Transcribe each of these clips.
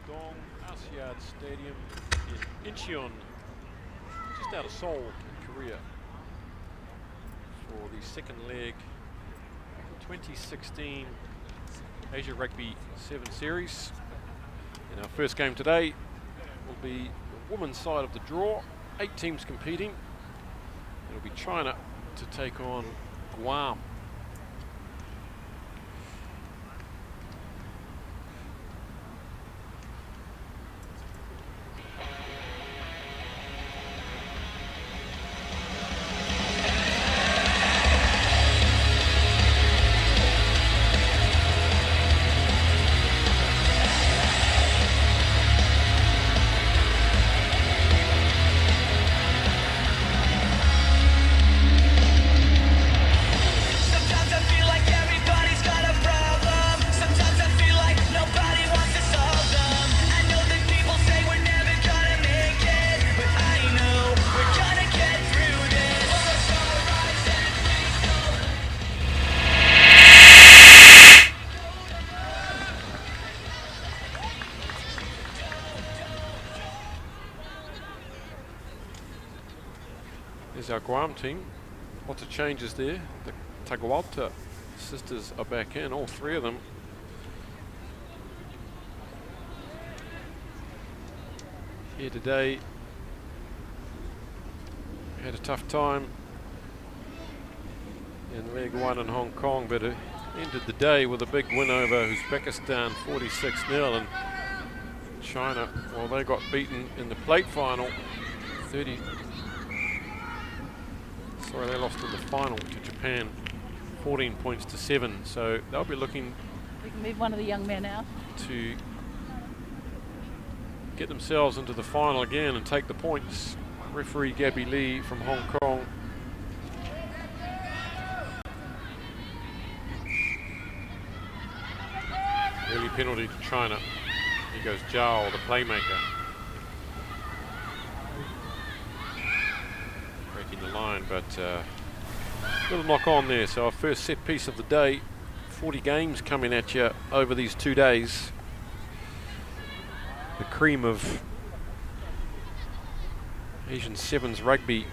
Dong Asiad Stadium in Incheon, just out of Seoul in Korea, for the second leg of the 2016 Asia Rugby 7 Series. And our first game today will be the women's side of the draw, 8 teams competing. It'll be China to take on Guam. Here's our Guam team. Lots of changes there. The Tagualta sisters are back in, all 3 of them. Here today. Had a tough time in leg 1 in Hong Kong, but it ended the day with a big win over Uzbekistan, 46-0. And China, well, they got beaten in the plate final, they lost in the final to Japan, 14 points to 7. So they'll be looking. We can move one of the young men out to get themselves into the final again and take the points. Referee Gabby Lee from Hong Kong. Early penalty to China. Here goes Zhao, the playmaker. Breaking the line, but little knock on there. So our first set piece of the day. 40 games coming at you over these 2 days. The cream of Asian Sevens rugby.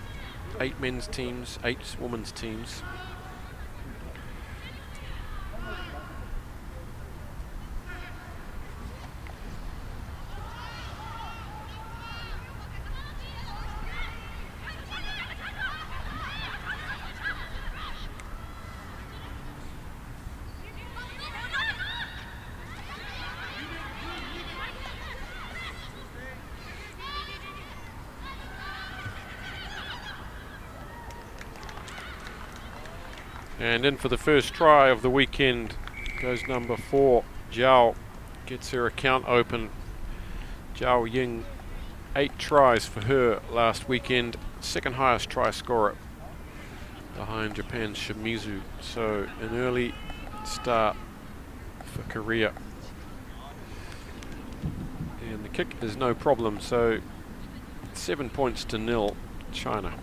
8 men's teams, 8 women's teams. And in for the first try of the weekend goes number 4, Zhao. Gets her account open. Zhao Ying, 8 tries for her last weekend. Second highest try scorer behind Japan's Shimizu. So an early start for Korea. And the kick is no problem. So 7 points to 0, China.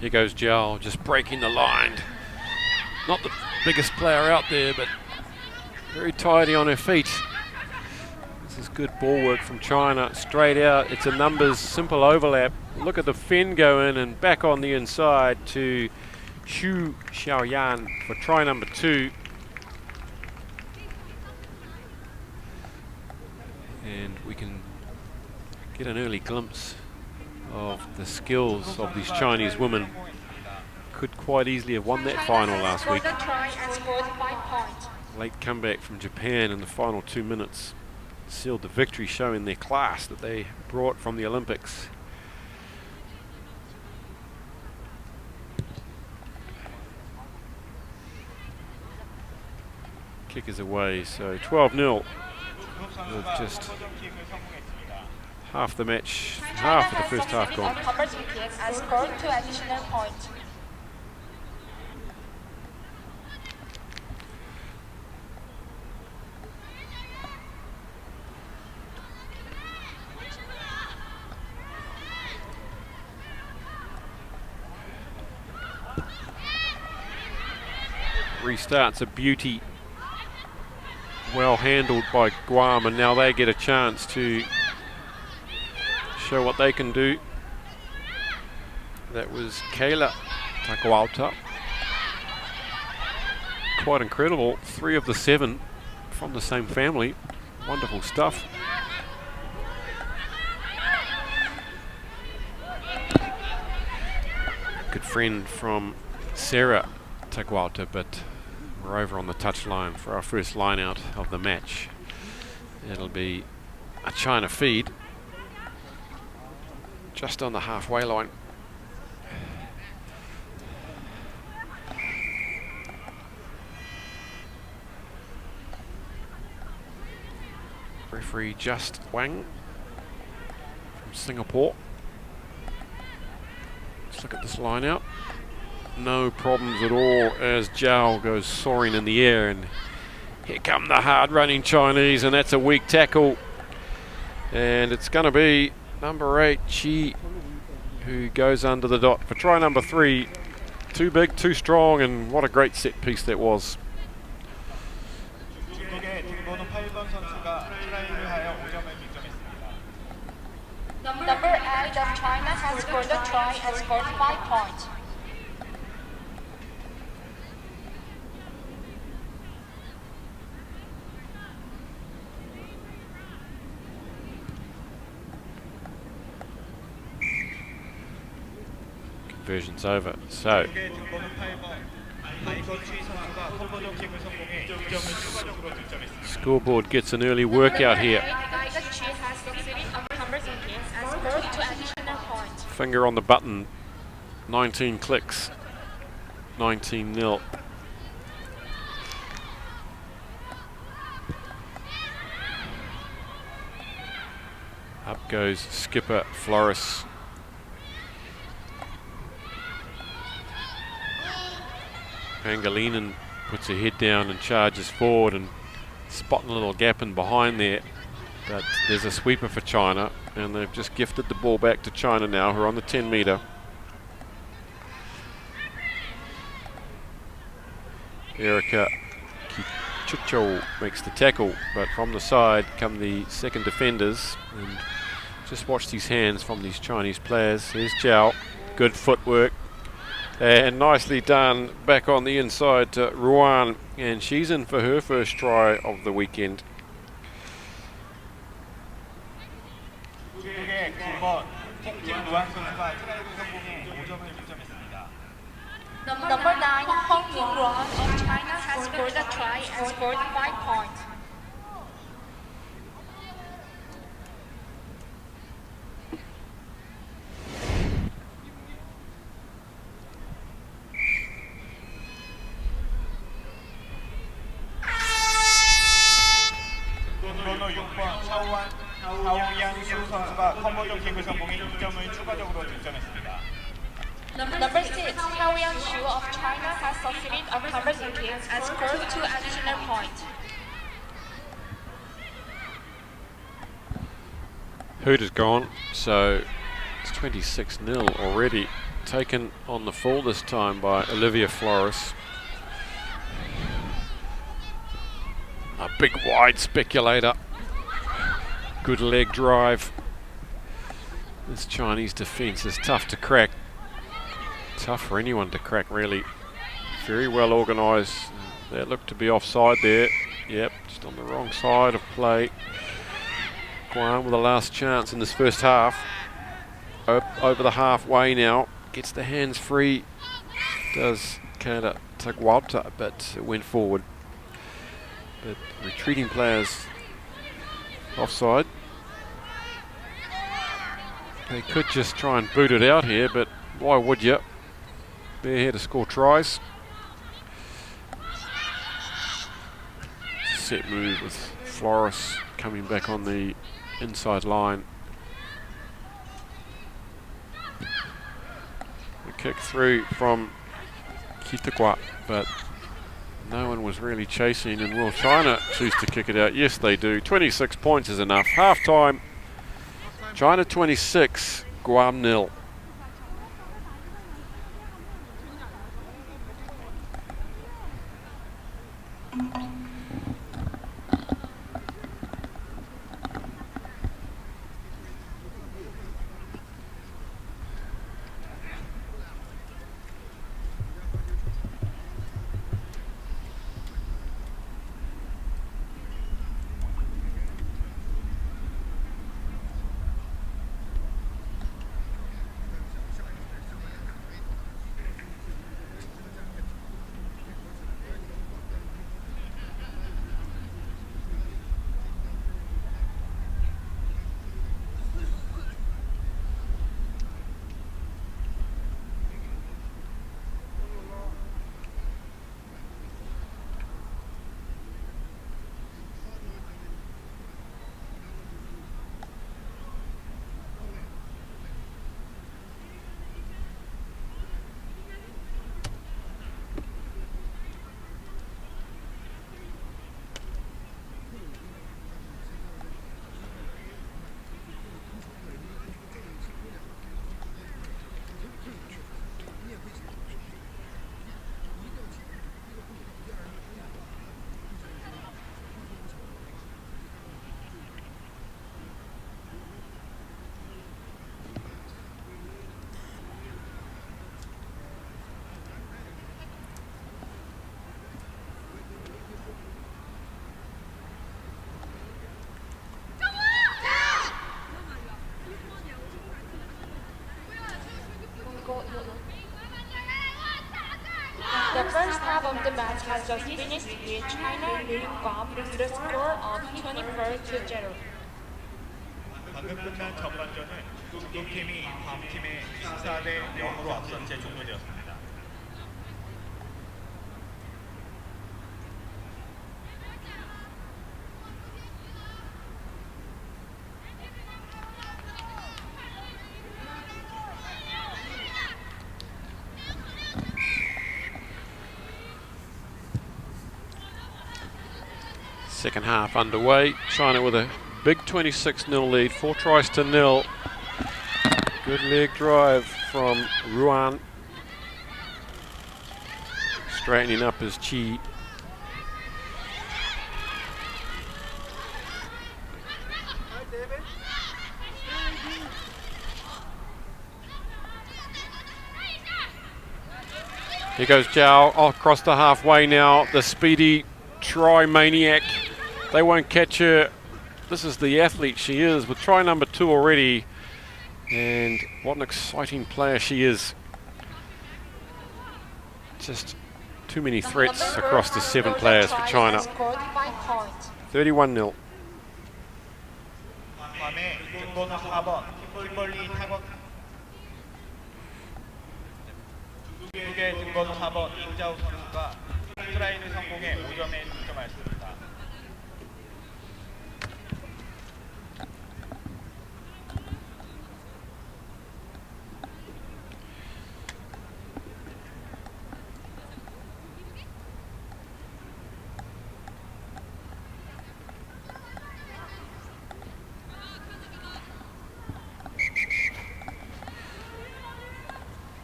Here goes Zhao, just breaking the line. Not the biggest player out there, but very tidy on her feet. This is good ball work from China. Straight out, it's a numbers, simple overlap. Look at the fin go in and back on the inside to Xu Xiaoyan for try number 2. And we can get an early glimpse of the skills of these Chinese women. Could quite easily have won that final last week. Late comeback from Japan in the final 2 minutes sealed the victory, showing their class that they brought from the Olympics. Kick is away, so 12-0 with just half the match, half of the first half gone. And scored 2 additional points. Restart's a beauty, well handled by Guam, and now they get a chance to show what they can do. That was Kayla Takwalta. Quite incredible, 3 of the 7 from the same family. Wonderful stuff. Good friend from Sarah Takwalta, but we're over on the touchline for our first line out of the match. It'll be a China feed just on the halfway line. Referee Just Wang from Singapore. Let's look at this line out. No problems at all as Zhao goes soaring in the air, and here come the hard running Chinese, and that's a weak tackle, and it's going to be number 8 Chi who goes under the dot for try number 3. Too big, too strong, and what a great set piece that was. Number 8 of China has scored a try and scored 5 points. Conversion's over. So scoreboard gets an early workout here. Finger on the button. 19 clicks. 19-0. Up goes skipper Flores. Pangilinan puts her head down and charges forward, and spotting a little gap in behind there. But there's a sweeper for China, and they've just gifted the ball back to China now, who are on the 10 metre. Erika Kichucho makes the tackle, but from the side come the second defenders, and just watch these hands from these Chinese players. Here's Zhao, good footwork, and nicely done back on the inside to Ruan, and she's in for her first try of the weekend. Number 9, Hong Ying Ruan of China has scored a try and scored 5 points. Number 6, Hao Yang-shu of China has succeeded a conversion kick and scored 2 additional points. Hoot is gone, so it's 26-0 already. Taken on the full this time by Olivia Flores. A big wide speculator. Good leg drive. This Chinese defence is tough to crack. Tough for anyone to crack, really. Very well organised. That looked to be offside there. Yep, just on the wrong side of play. Guam with the last chance in this first half. Over the halfway now. Gets the hands free. Does Kayla Takwalta, but it went forward. But retreating players offside. They could just try and boot it out here, but why would you? They're here to score tries. Set move with Flores coming back on the inside line. A kick through from Kitaqua, but no one was really chasing, and will China choose to kick it out? Yes, they do. 26 points is enough. Half time, China 26, Guam 0. The first half of the match has just finished with China leading Guam with a score of 24-0. 방금 끝난 전반전은 두 팀이 괌 팀의 14대 0으로 앞선 채 종료되었습니다. Second half underway. China with a big 26-0 lead, 4 tries to 0. Good leg drive from Ruan. Straightening up his chi. Here goes Zhao across the halfway now. The speedy try maniac. They won't catch her. This is the athlete she is, with try number 2 already. And what an exciting player she is. Just too many threats across the 7 players for China. 31-0. 괌의 등번호 4번 킴벌리 타건 중국의 등번호 4번 임자우 선수가 트라이를 성공해 5점에 득점하였습니다.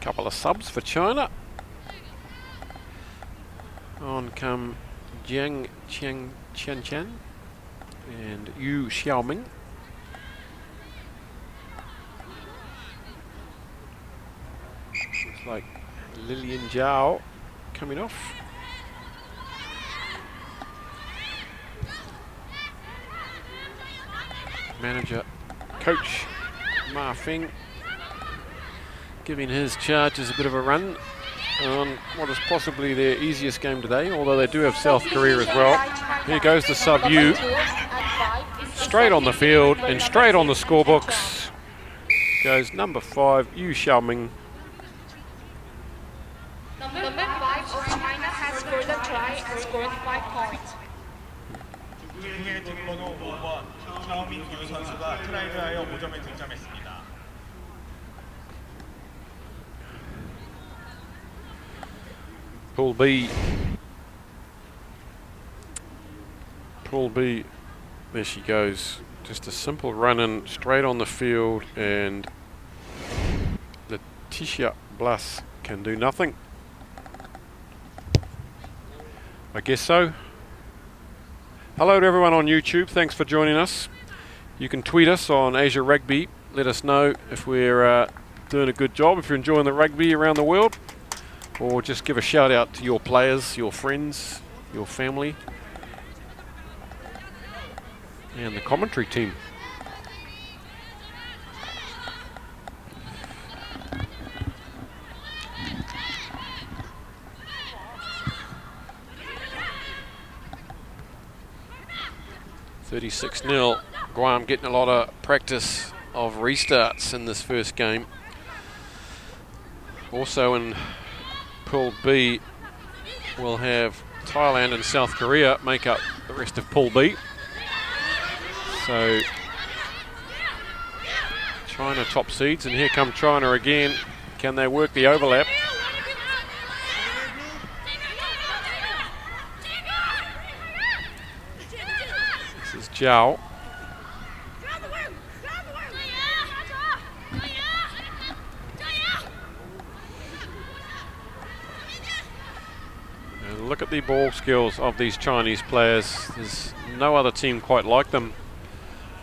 Couple of subs for China. On come Jiang Chen and Yu Xiaoming. Looks like Lilian Zhao coming off. Manager, coach Ma Feng, giving his charges a bit of a run on what is possibly their easiest game today, although they do have South Korea as well. Here goes the sub Yu, straight on the field and straight on the scorebooks. Goes number 5, Yu Xiaoming. Number 5 of China has scored a try and scored 5 points. 이후에 등번호 5번 샤오밍유 선수가 트라이드하여 5점에 득점했습니다. Pool B. Pool B. There she goes. Just a simple run in straight on the field, and Letitia Blas can do nothing. I guess so. Hello to everyone on YouTube. Thanks for joining us. You can tweet us on Asia Rugby. Let us know if we're doing a good job, if you're enjoying the rugby around the world, or just give a shout out to your players, your friends, your family, and the commentary team. (36-0). Guam getting a lot of practice of restarts in this first game. Also in Pool B, we'll have Thailand and South Korea make up the rest of Pool B. So China top seeds, and here come China again. Can they work the overlap? This is Zhao. And look at the ball skills of these Chinese players. There's no other team quite like them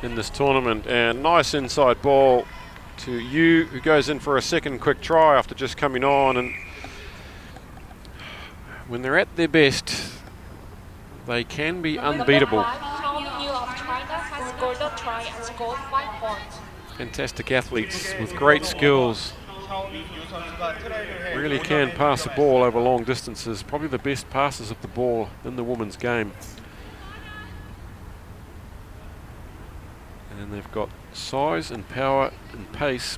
in this tournament. And nice inside ball to Yu, who goes in for a second quick try after just coming on. And when they're at their best, they can be unbeatable. Fantastic athletes with great skills. Really can pass the ball over long distances. Probably the best passers of the ball in the women's game. And they've got size and power and pace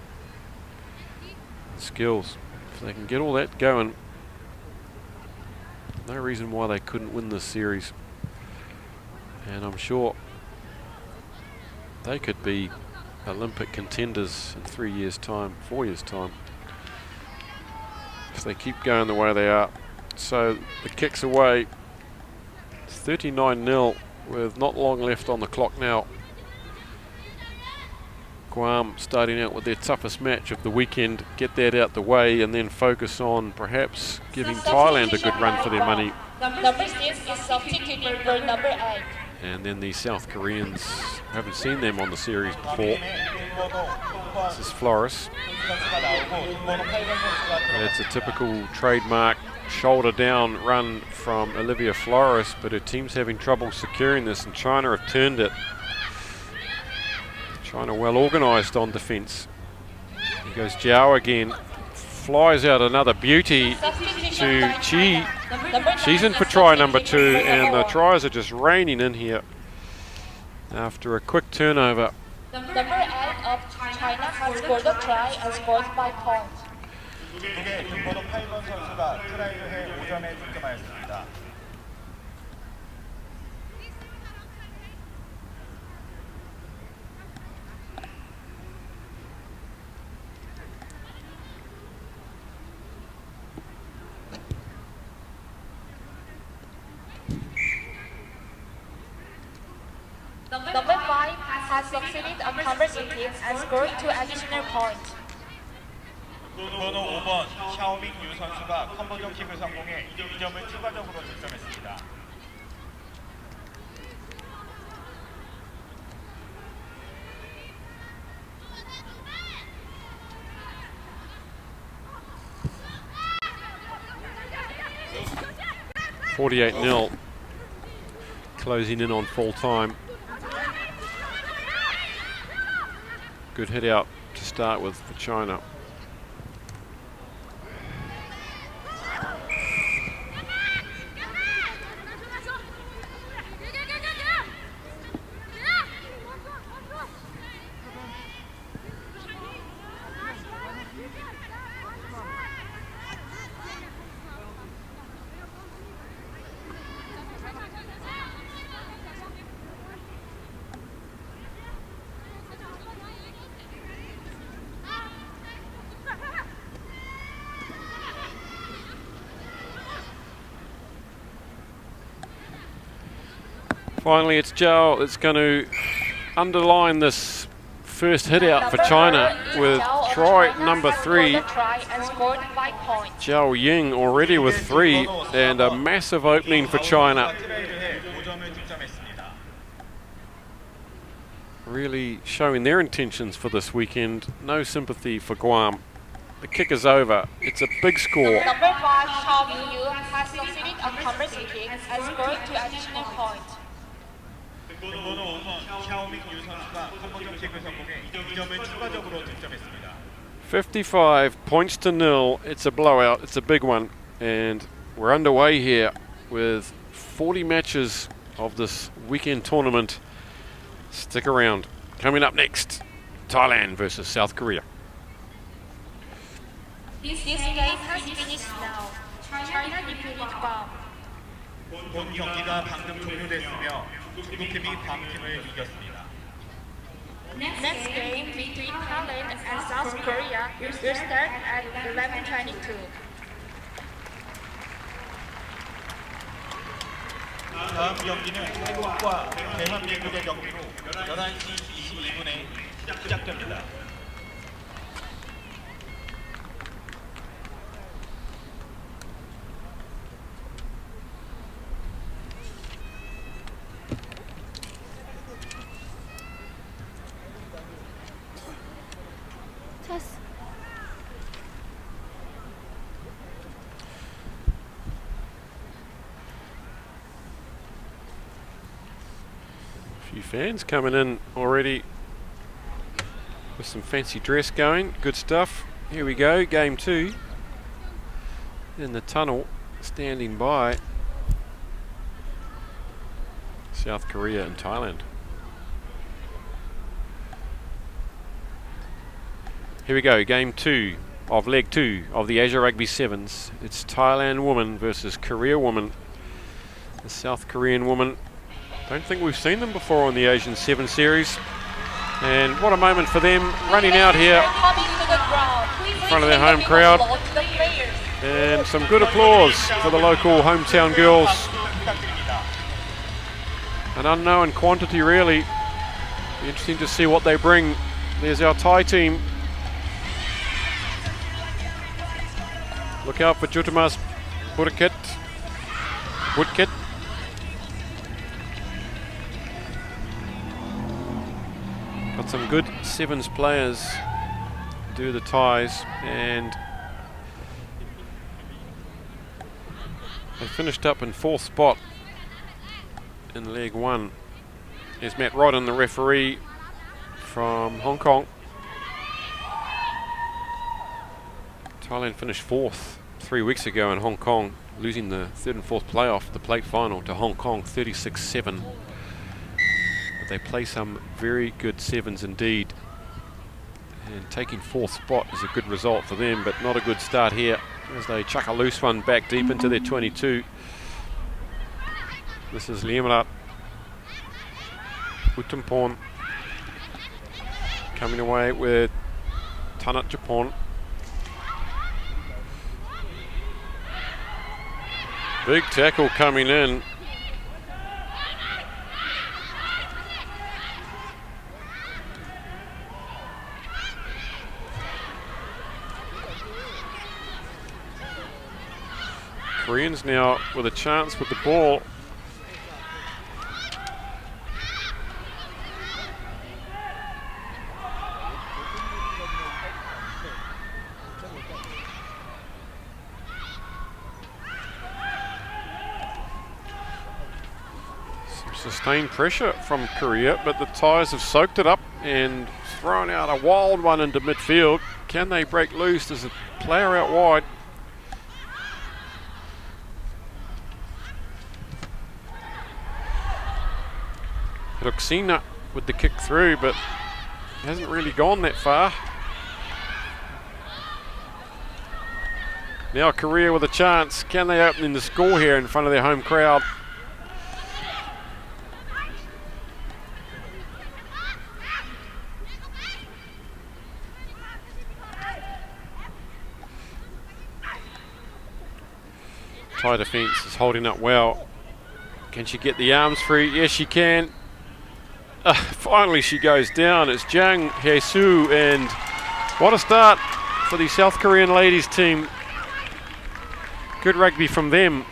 and skills. If they can get all that going, no reason why they couldn't win this series. And I'm sure they could be Olympic contenders in 3 years' time, 4 years' time, if they keep going the way they are. So the kick's away. It's 39-0 with not long left on the clock now. Guam starting out with their toughest match of the weekend, get that out the way, and then focus on perhaps giving Thailand a good run for their money. Number 6 is substituted for number 8. And then the South Koreans, haven't seen them on the series before. This is Flores. It's a typical trademark shoulder down run from Olivia Flores, but her team's having trouble securing this, and China have turned it. China well organised on defence. Here goes Zhao again. Flies out another beauty to Chi. She's in for try number 2, and the tries are just raining in here after a quick turnover. Number 8 of China has scored a try and scored 5 points. 등번호 8번 선수가 트라이드해 5점에 득점하였습니다. Number 5 has succeeded on converting hits and scored 2 additional points. 등번호 5번 샤오밍유 선수가 컨버전 킥을 성공해 2점을 추가적으로 득점했습니다. (48-0), closing in on full time. Good hit out to start with for China. Finally, it's Zhao that's going to underline this first hit out for China with try number 3. Zhao Ying already with 3, and a massive opening for China. Really showing their intentions for this weekend. No sympathy for Guam. The kick is over. It's a big score. Number 5, Xiao Mingyu, has succeeded a conversion kick and scored 2 additional points. 번호 5번 샤오밍유 선수가 컨버전 킥을 성공해 2점을 추가적으로 득점했습니다. 55 points to 0. It's a blowout. It's a big one. And we're underway here with 40 matches of this weekend tournament. Stick around. Coming up next, Thailand versus South Korea. This game has finished now. China defeated Guam. 본 경기가 방금 종료됐으며 중국팀이 괌팀을 이겼습니다. Next game between Thailand and South Korea will start at 11:22. 다음 경기는 태국과 대한민국의 경기로 11시 22분에 시작됩니다. Few fans coming in already with some fancy dress going. Good stuff. Here we go, game 2. In the tunnel, standing by, South Korea and Thailand. Here we go, game 2 of leg 2 of the Asia Rugby Sevens. It's Thailand woman versus Korea woman. The South Korean woman, don't think we've seen them before on the Asian 7 series. And what a moment for them, running out here in front of their home crowd. And some good applause for the local hometown girls. An unknown quantity really. Be interesting to see what they bring. There's our Thai team. Look out for Jutamas Budkit. Got some good sevens players do the ties, and they finished up in 4th spot in leg 1. Here's Matt Rodden, the referee from Hong Kong. Thailand finished 4th 3 weeks ago in Hong Kong, losing the 3rd and 4th playoff, the plate final, to Hong Kong 36-7. But they play some very good sevens indeed. And taking 4th spot is a good result for them, but not a good start here as they chuck a loose one back deep into their 22. This is Liemrat Utumpon coming away with Tanat Japon. Big tackle coming in. Koreans now with a chance with the ball. Sustained pressure from Korea, but the Thais have soaked it up and thrown out a wild one into midfield. Can they break loose? There's a player out wide. Ruxina with the kick through, but hasn't really gone that far. Now Korea with a chance. Can they open the score here in front of their home crowd? Thai defence is holding up well. Can she get the arms free? Yes, she can. Finally, she goes down. It's Jang Hae-soo, and what a start for the South Korean ladies team. Good rugby from them.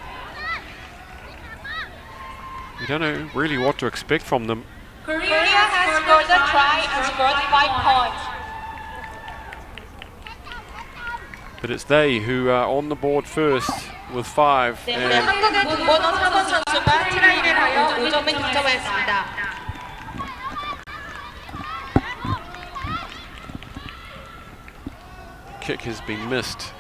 You don't know really what to expect from them. Korea has scored a try and scored 5 points. But it's they who are on the board first with 5. 네, And 한국의 문보노 4번 선수가 트라이를 하여 5점을 득점했습니다. kick has been missed.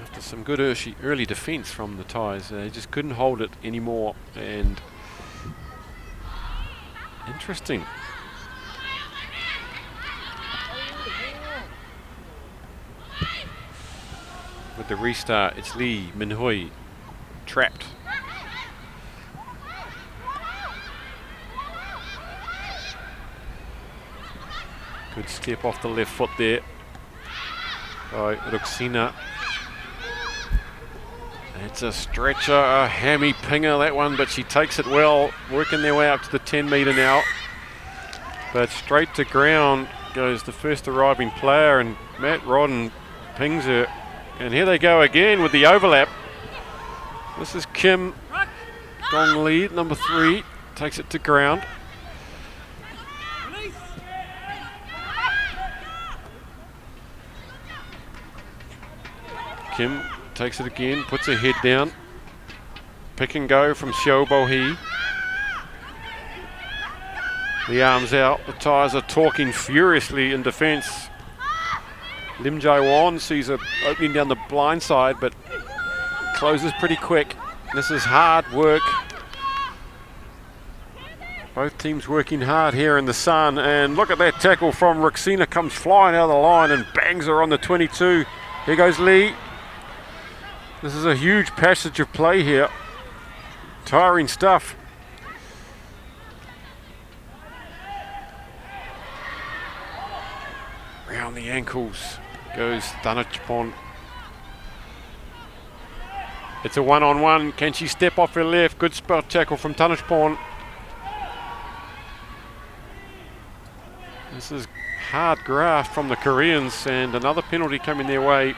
After some good early defence from the Thais, they just couldn't hold it anymore. And interesting. With the restart, it's Lee Min-hui trapped. Good step off the left foot there by Ruxina. It's a stretcher, a hammy pinger that one, but she takes it well, working their way up to the 10 metre now. But straight to ground goes the first arriving player, and Matt Rodden pings her. And here they go again with the overlap. This is Kim Dong Lee, number 3, takes it to ground. Kim takes it again, puts her head down. Pick and go from Xiao Bo-hee. The arms out, the Thais are talking furiously in defence. Lim Jae-won sees her opening down the blind side, but closes pretty quick. This is hard work. Both teams working hard here in the sun, and look at that tackle from Ruxina, comes flying out of the line and bangs her on the 22. Here goes Lee. This is a huge passage of play here. Tiring stuff. Round the ankles goes Thanachpon. It's a one-on-one. Can she step off her left? Good spot tackle from Thanachpon. This is hard graft from the Koreans, and another penalty coming their way.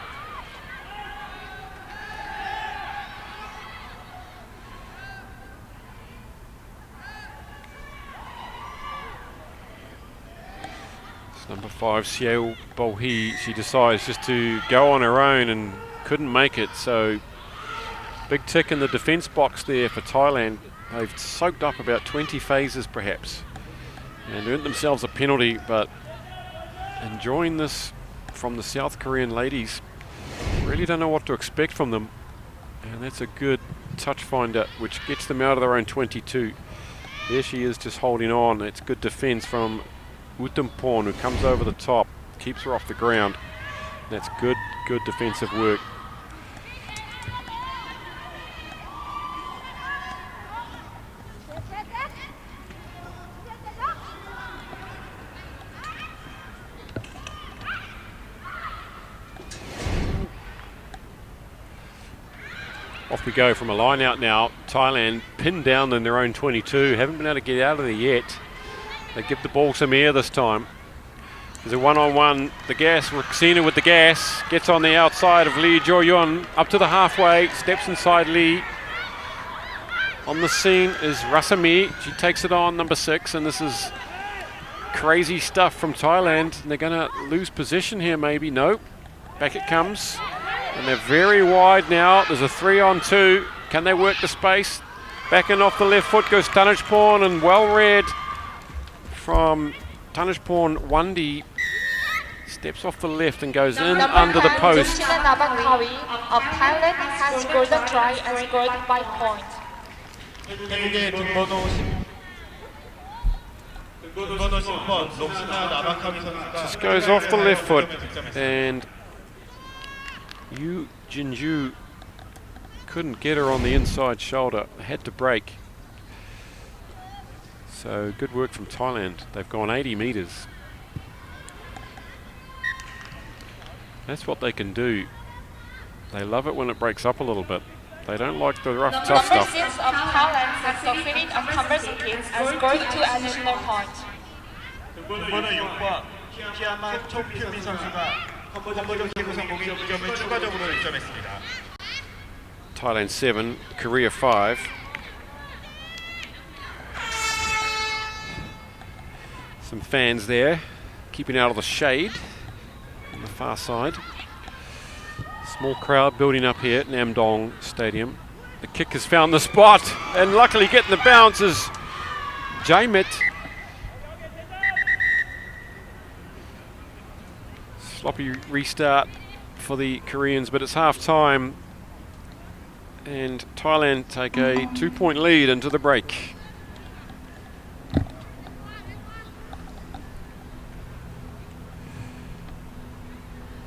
Number 5, Xiao Bo-hee, she decides just to go on her own and couldn't make it. So big tick in the defence box there for Thailand. They've soaked up about 20 phases perhaps and earned themselves a penalty, but enjoying this from the South Korean ladies. Really don't know what to expect from them. And that's a good touch finder which gets them out of their own 22. There she is, just holding on. It's good defence from Uttampon, who comes over the top, keeps her off the ground. That's good defensive work. Off we go from a line out now. Thailand pinned down in their own 22, haven't been able to get out of there yet. They give the ball some air this time. There's a one-on-one. The gas, Ruxina with the gas. Gets on the outside of Lee Jo-yun. Up to the halfway. Steps inside Lee. On the scene is Rasami. She takes it on, number 6. And this is crazy stuff from Thailand. And they're going to lose possession here maybe. No. Back it comes. And they're very wide now. There's a 3-on-2. Can they work the space? Back in off the left foot goes Thanachpon, and well read from Thanachpon. Wandi steps off the left and goes in under the post. of Thailand has scored a try and scored 5 points. 한국의 등번호 10번 록시나 나바카미 선수가 Just goes off the left foot, and Yu Jinju couldn't get her on the inside shoulder, had to break. So good work from Thailand. They've gone 80 metres. That's what they can do. They love it when it breaks up a little bit. They don't like the rough, tough Number stuff. 6 of Thailand has succeeded on conversion kicks and scored 2 additional points. 등번호 6번 키아마 톰큐미 선수가 컨버전 킥 성공에 2점을 추가적으로 득점했습니다. Thailand 7, Korea 5. Some fans there, keeping out of the shade on the far side. Small crowd building up here at Namdong Stadium. The kick has found the spot, and luckily getting the bounce is Jaimit. Sloppy restart for the Koreans, but it's half time. And Thailand take a 2-point lead into the break.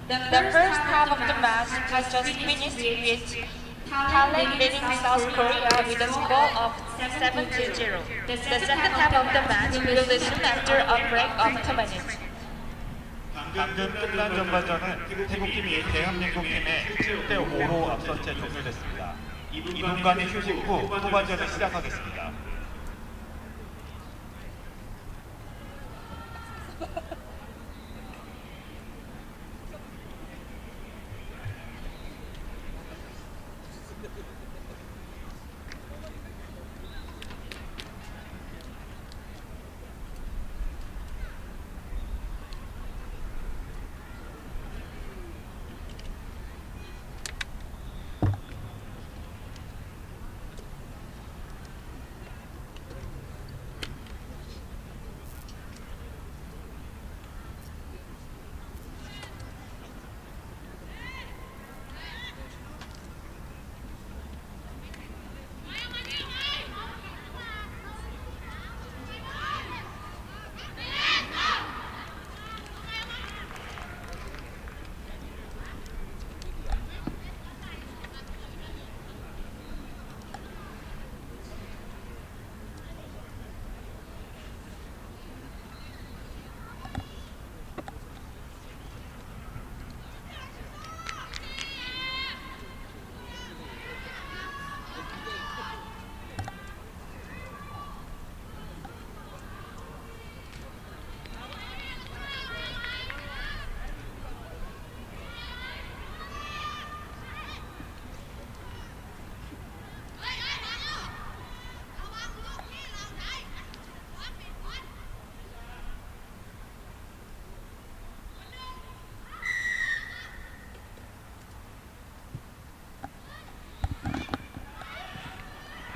The first half of the match has just finished with Thailand leading South Korea with a score of 7-0. The second half of the match will resume after a break of 2 minutes. 방금 끝난 전반전은 태국팀이 대한민국팀에 7대5로 앞선 채 종료됐습니다. 2분간의 휴식 후 후반전을 시작하겠습니다.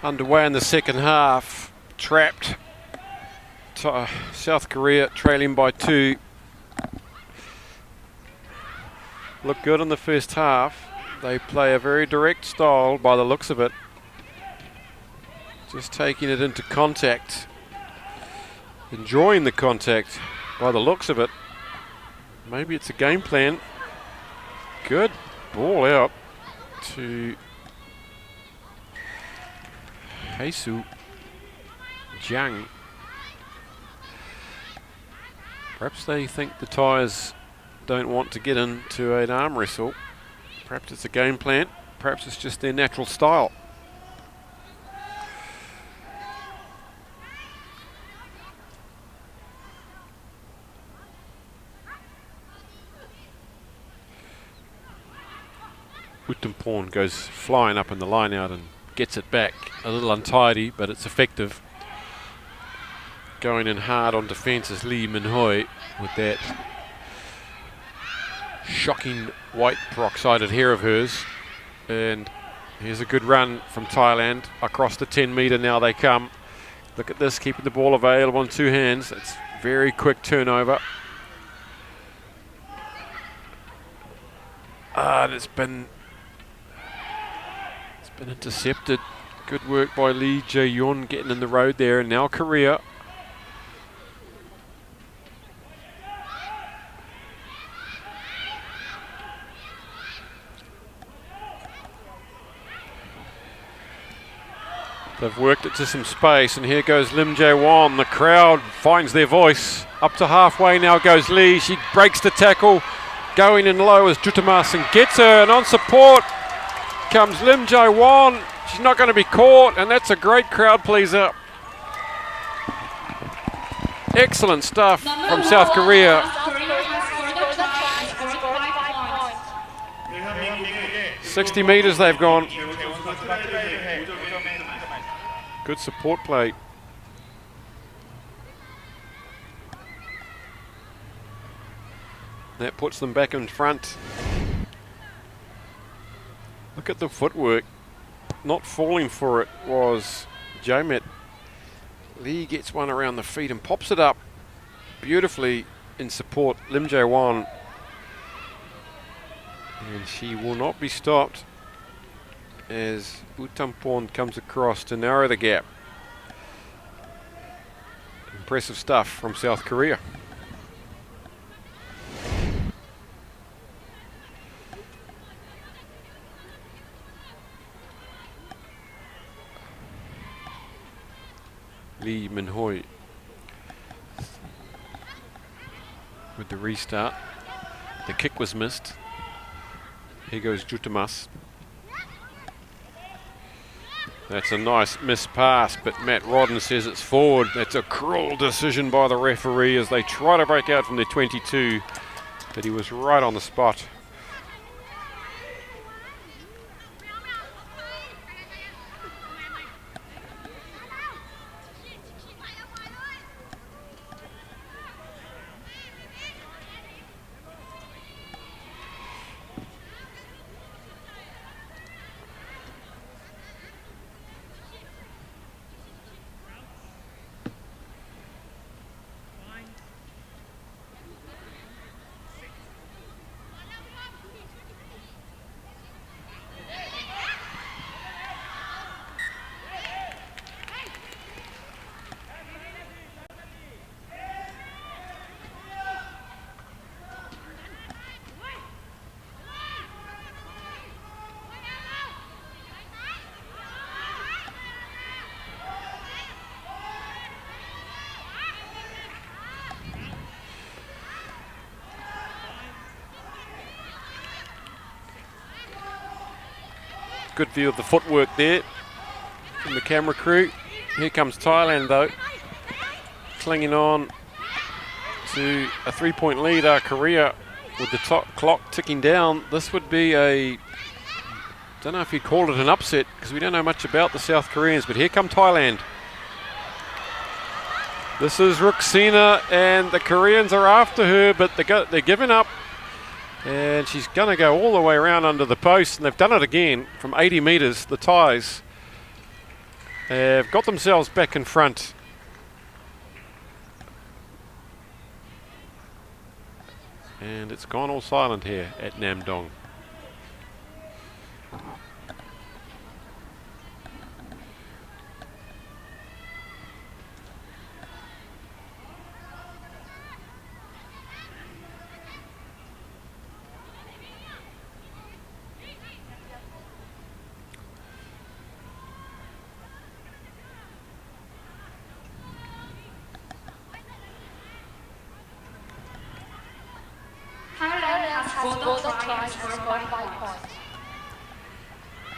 Underway in the second half, trapped. South Korea trailing by 2. Look good in the first half. They play a very direct style by the looks of it. Just taking it into contact. Enjoying the contact by the looks of it. Maybe it's a game plan. Good ball out to Heisu Jiang. Perhaps they think the Thais don't want to get into an arm wrestle. Perhaps it's a game plan. Perhaps it's just their natural style. Uttampon goes flying up in the line out and gets it back. A little untidy, but it's effective. Going in hard on defence is Lee Min-hoi with that shocking white peroxided hair of hers. And here's a good run from Thailand. Across the 10 metre now they come. Look at this, keeping the ball available in 2 hands. It's very quick turnover. And it's been intercepted. Good work by Lee Jae-yun getting in the road there. And now Korea. They've worked it to some space, and here goes Lim Jae-won. The crowd finds their voice. Up to halfway now goes Lee. She breaks the tackle. Going in low as Jutamas and gets her, and on support comes Lim Jae-won. She's not going to be caught, and that's a great crowd pleaser. Excellent stuff from South Korea. 60 metres they've gone. Good support play. That puts them back in front. Look at the footwork. Not falling for it was Jamet. Lee gets one around the feet and pops it up beautifully in support. Lim Jae-won. And she will not be stopped as Utampon comes across to narrow the gap. Impressive stuff from South Korea. Lee Min-hoi with the restart. The kick was missed. Here goes Jutamas. That's a nice missed pass, but Matt Rodden says it's forward. That's a cruel decision by the referee as they try to break out from their 22, but he was right on the spot. Good view of the footwork there from the camera crew. Here comes Thailand though, clinging on to a 3-point lead. Korea with the top clock ticking down. This would be a, don't know if you'd call it an upset because we don't know much about the South Koreans, but here come Thailand. This is Ruxina and the Koreans are after her, but they're giving up. And she's going to go all the way around under the post, and they've done it again from 80 metres. The Thais have got themselves back in front. And it's gone all silent here at Namdong.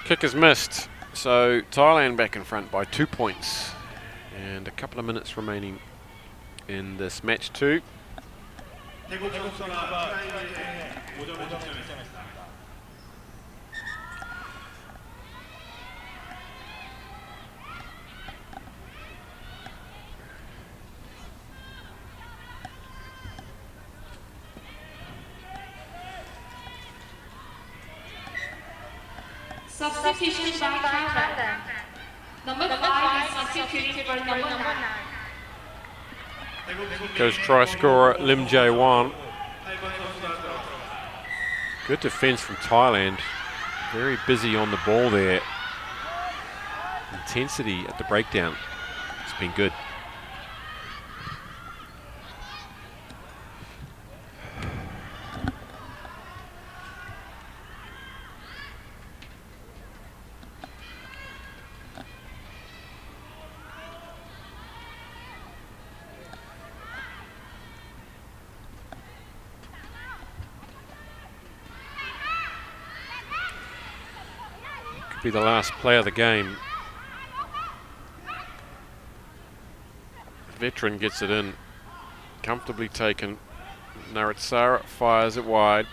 Kick is missed, so Thailand back in front by 2 points, and a couple of minutes remaining in this match 2. Substitution by Thailand. Number 5 is substituted for number 9. Goes try scorer Lim Jae-won. Good defence from Thailand. Very busy on the ball there. Intensity at the breakdown. It's been good. be the last play of the game. Veteran gets it in, comfortably taken. Naritsara fires it wide.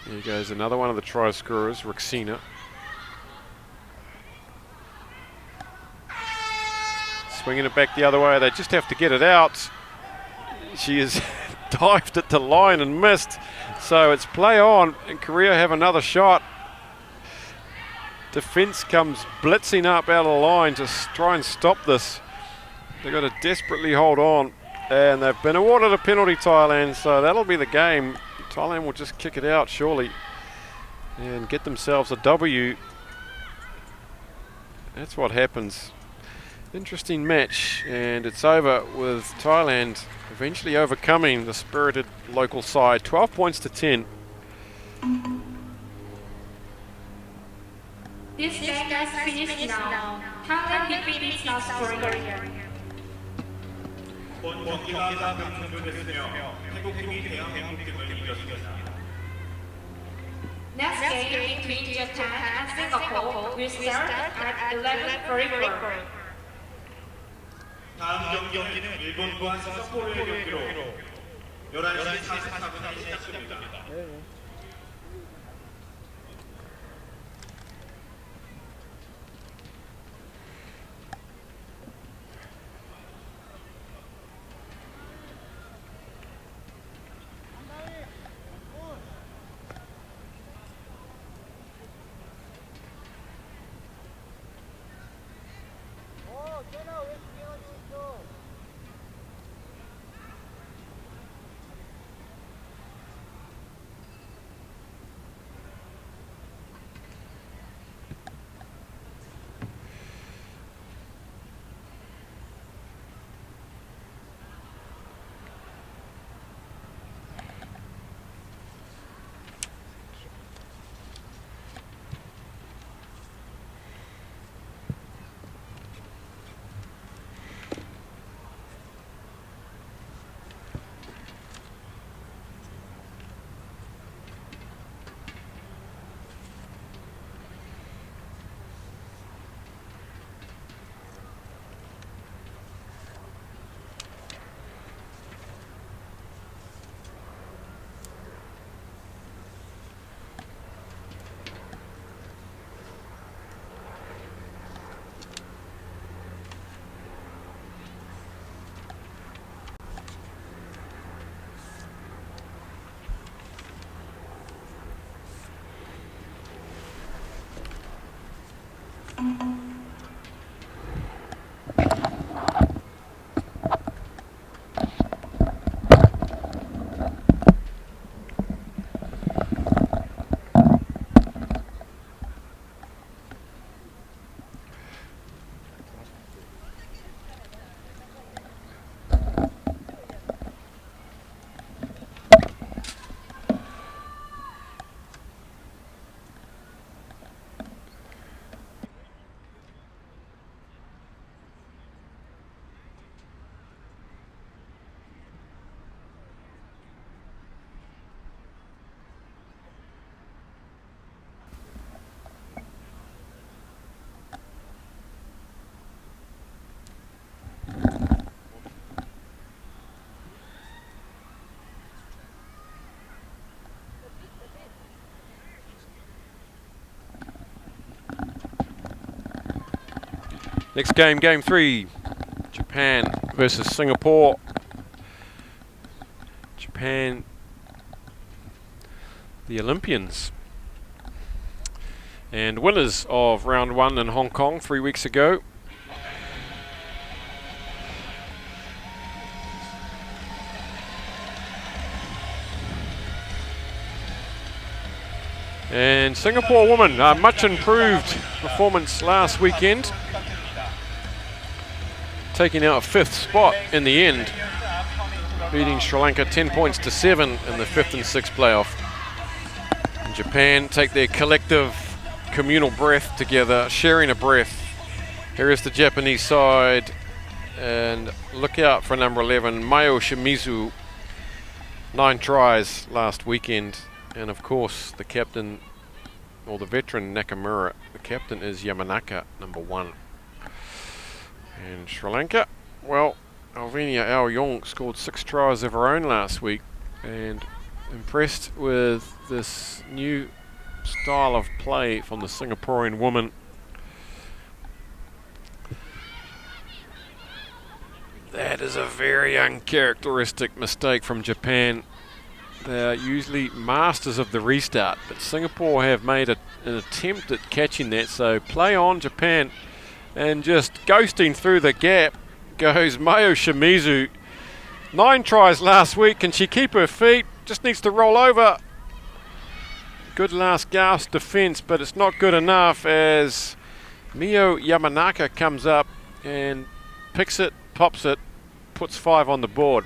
Here goes another one of the try scorers, Rixina. Swinging it back the other way. They just have to get it out. She has dived at the line and missed. So it's play on, and Korea have another shot. Defence comes blitzing up out of the line to try and stop this. They've got to desperately hold on, and they've been awarded a penalty, Thailand, so that'll be the game. Thailand will just kick it out, surely, and get themselves a W. That's what happens. Interesting match, and it's over with Thailand eventually overcoming the spirited local side, 12 points to 10. This game has finished now. Thailand defeated South Korea. 본 경기가 종료됐으며 태국팀이 대한민국팀을 이겼습니다. Next game between Japan and Singapore will start at 11:44. 다음 경기는 일본과 싱가포르의 경기로 11시 44분에 시작됩니다. Next game, game 3, Japan versus Singapore. Japan, the Olympians, and winners of round 1 in Hong Kong 3 weeks ago. And Singapore women, much improved performance last weekend, taking out a 5th spot in the end, beating Sri Lanka 10 points to 7 in the 5th and 6th playoff. And Japan take their collective communal breath together, sharing a breath. Here is the Japanese side, and look out for number 11, Mayo Shimizu, 9 tries last weekend, and of course the captain or the veteran Nakamura. The captain is Yamanaka, number 1. And Sri Lanka, well, Alvenia Al-Yong scored 6 tries of her own last week, and impressed with this new style of play from the Singaporean woman. That is a very uncharacteristic mistake from Japan. They're usually masters of the restart, but Singapore have made an attempt at catching that, so play on Japan. And just ghosting through the gap goes Mayo Shimizu. 9 tries last week. Can she keep her feet? Just needs to roll over. Good last gasp defence, but it's not good enough as Mio Yamanaka comes up and picks it, pops it, puts 5 on the board.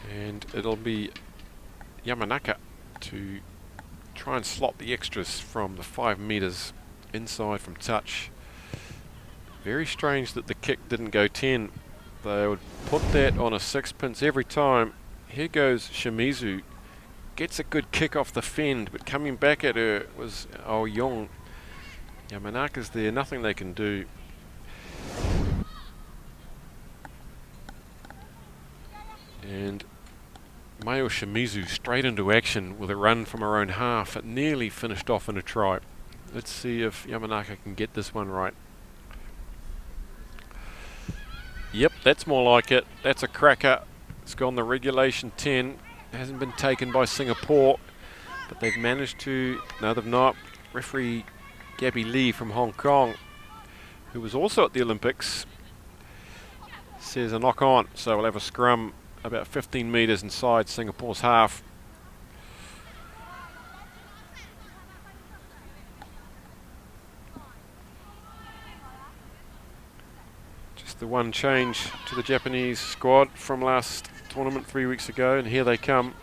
And it'll be Yamanaka to try and slot the extras from the 5 metres inside from touch. Very strange that the kick didn't go 10. They would put that on a sixpence every time. Here goes Shimizu. Gets a good kick off the fend, but coming back at her was Al-Yong. Yamanaka's there, nothing they can do. And Mayo Shimizu straight into action with a run from her own half. It nearly finished off in a try. Let's see if Yamanaka can get this one right. Yep, that's more like it. That's a cracker. It's gone the regulation 10. It hasn't been taken by Singapore, but they've managed to... No, they've not. Referee Gabby Lee from Hong Kong, who was also at the Olympics, says a knock on. So we'll have a scrum about 15 metres inside Singapore's half. Just the one change to the Japanese squad from last tournament 3 weeks ago, and here they come.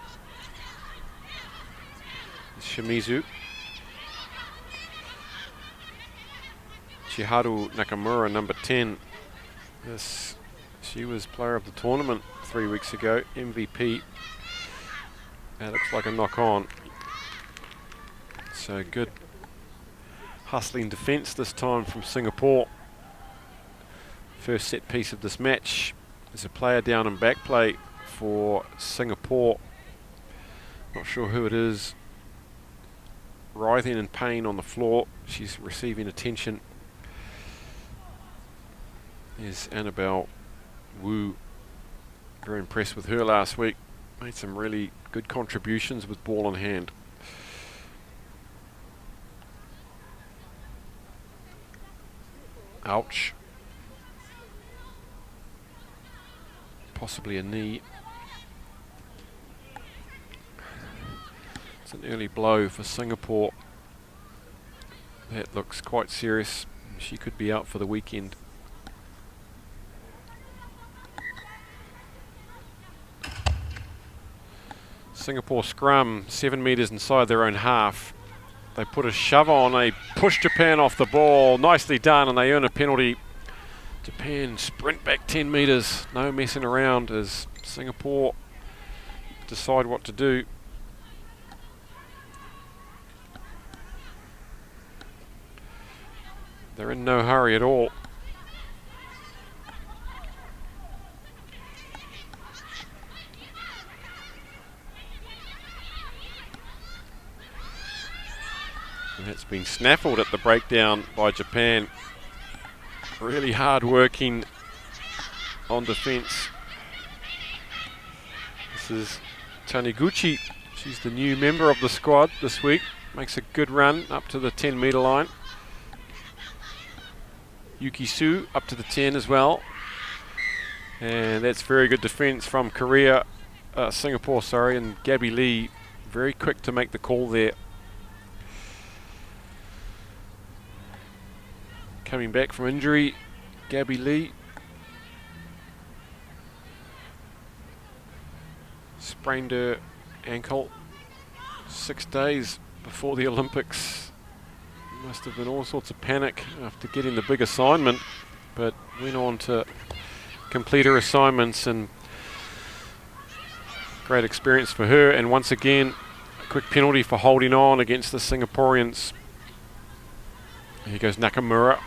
Shimizu. Chiharu Nakamura, number 10. She was player of the tournament 3 weeks ago, MVP. That looks like a knock on. So good hustling defence this time from Singapore. First set piece of this match. There's a player down in back play for Singapore. Not sure who it is. Writhing in pain on the floor. She's receiving attention. There's Annabelle Wu. Very impressed with her last week. Made some really good contributions with ball in hand. Ouch. Possibly a knee. It's an early blow for Singapore. That looks quite serious. She could be out for the weekend. Singapore scrum 7 metres inside their own half. They put a shove on, they push Japan off the ball. Nicely done, and they earn a penalty. Japan sprint back 10 metres. No messing around as Singapore decide what to do. They're in no hurry at all. And that's been snaffled at the breakdown by Japan. Really hard working on defence. This is Taniguchi. She's the new member of the squad this week. Makes a good run up to the 10 metre line. Yuki Su up to the 10 as well. And that's very good defence from Singapore, and Gabby Lee very quick to make the call there. Coming back from injury, Gabby Lee. Sprained her ankle 6 days before the Olympics. Must have been all sorts of panic after getting the big assignment, but went on to complete her assignments, and great experience for her. And once again, a quick penalty for holding on against the Singaporeans. Here goes Nakamura.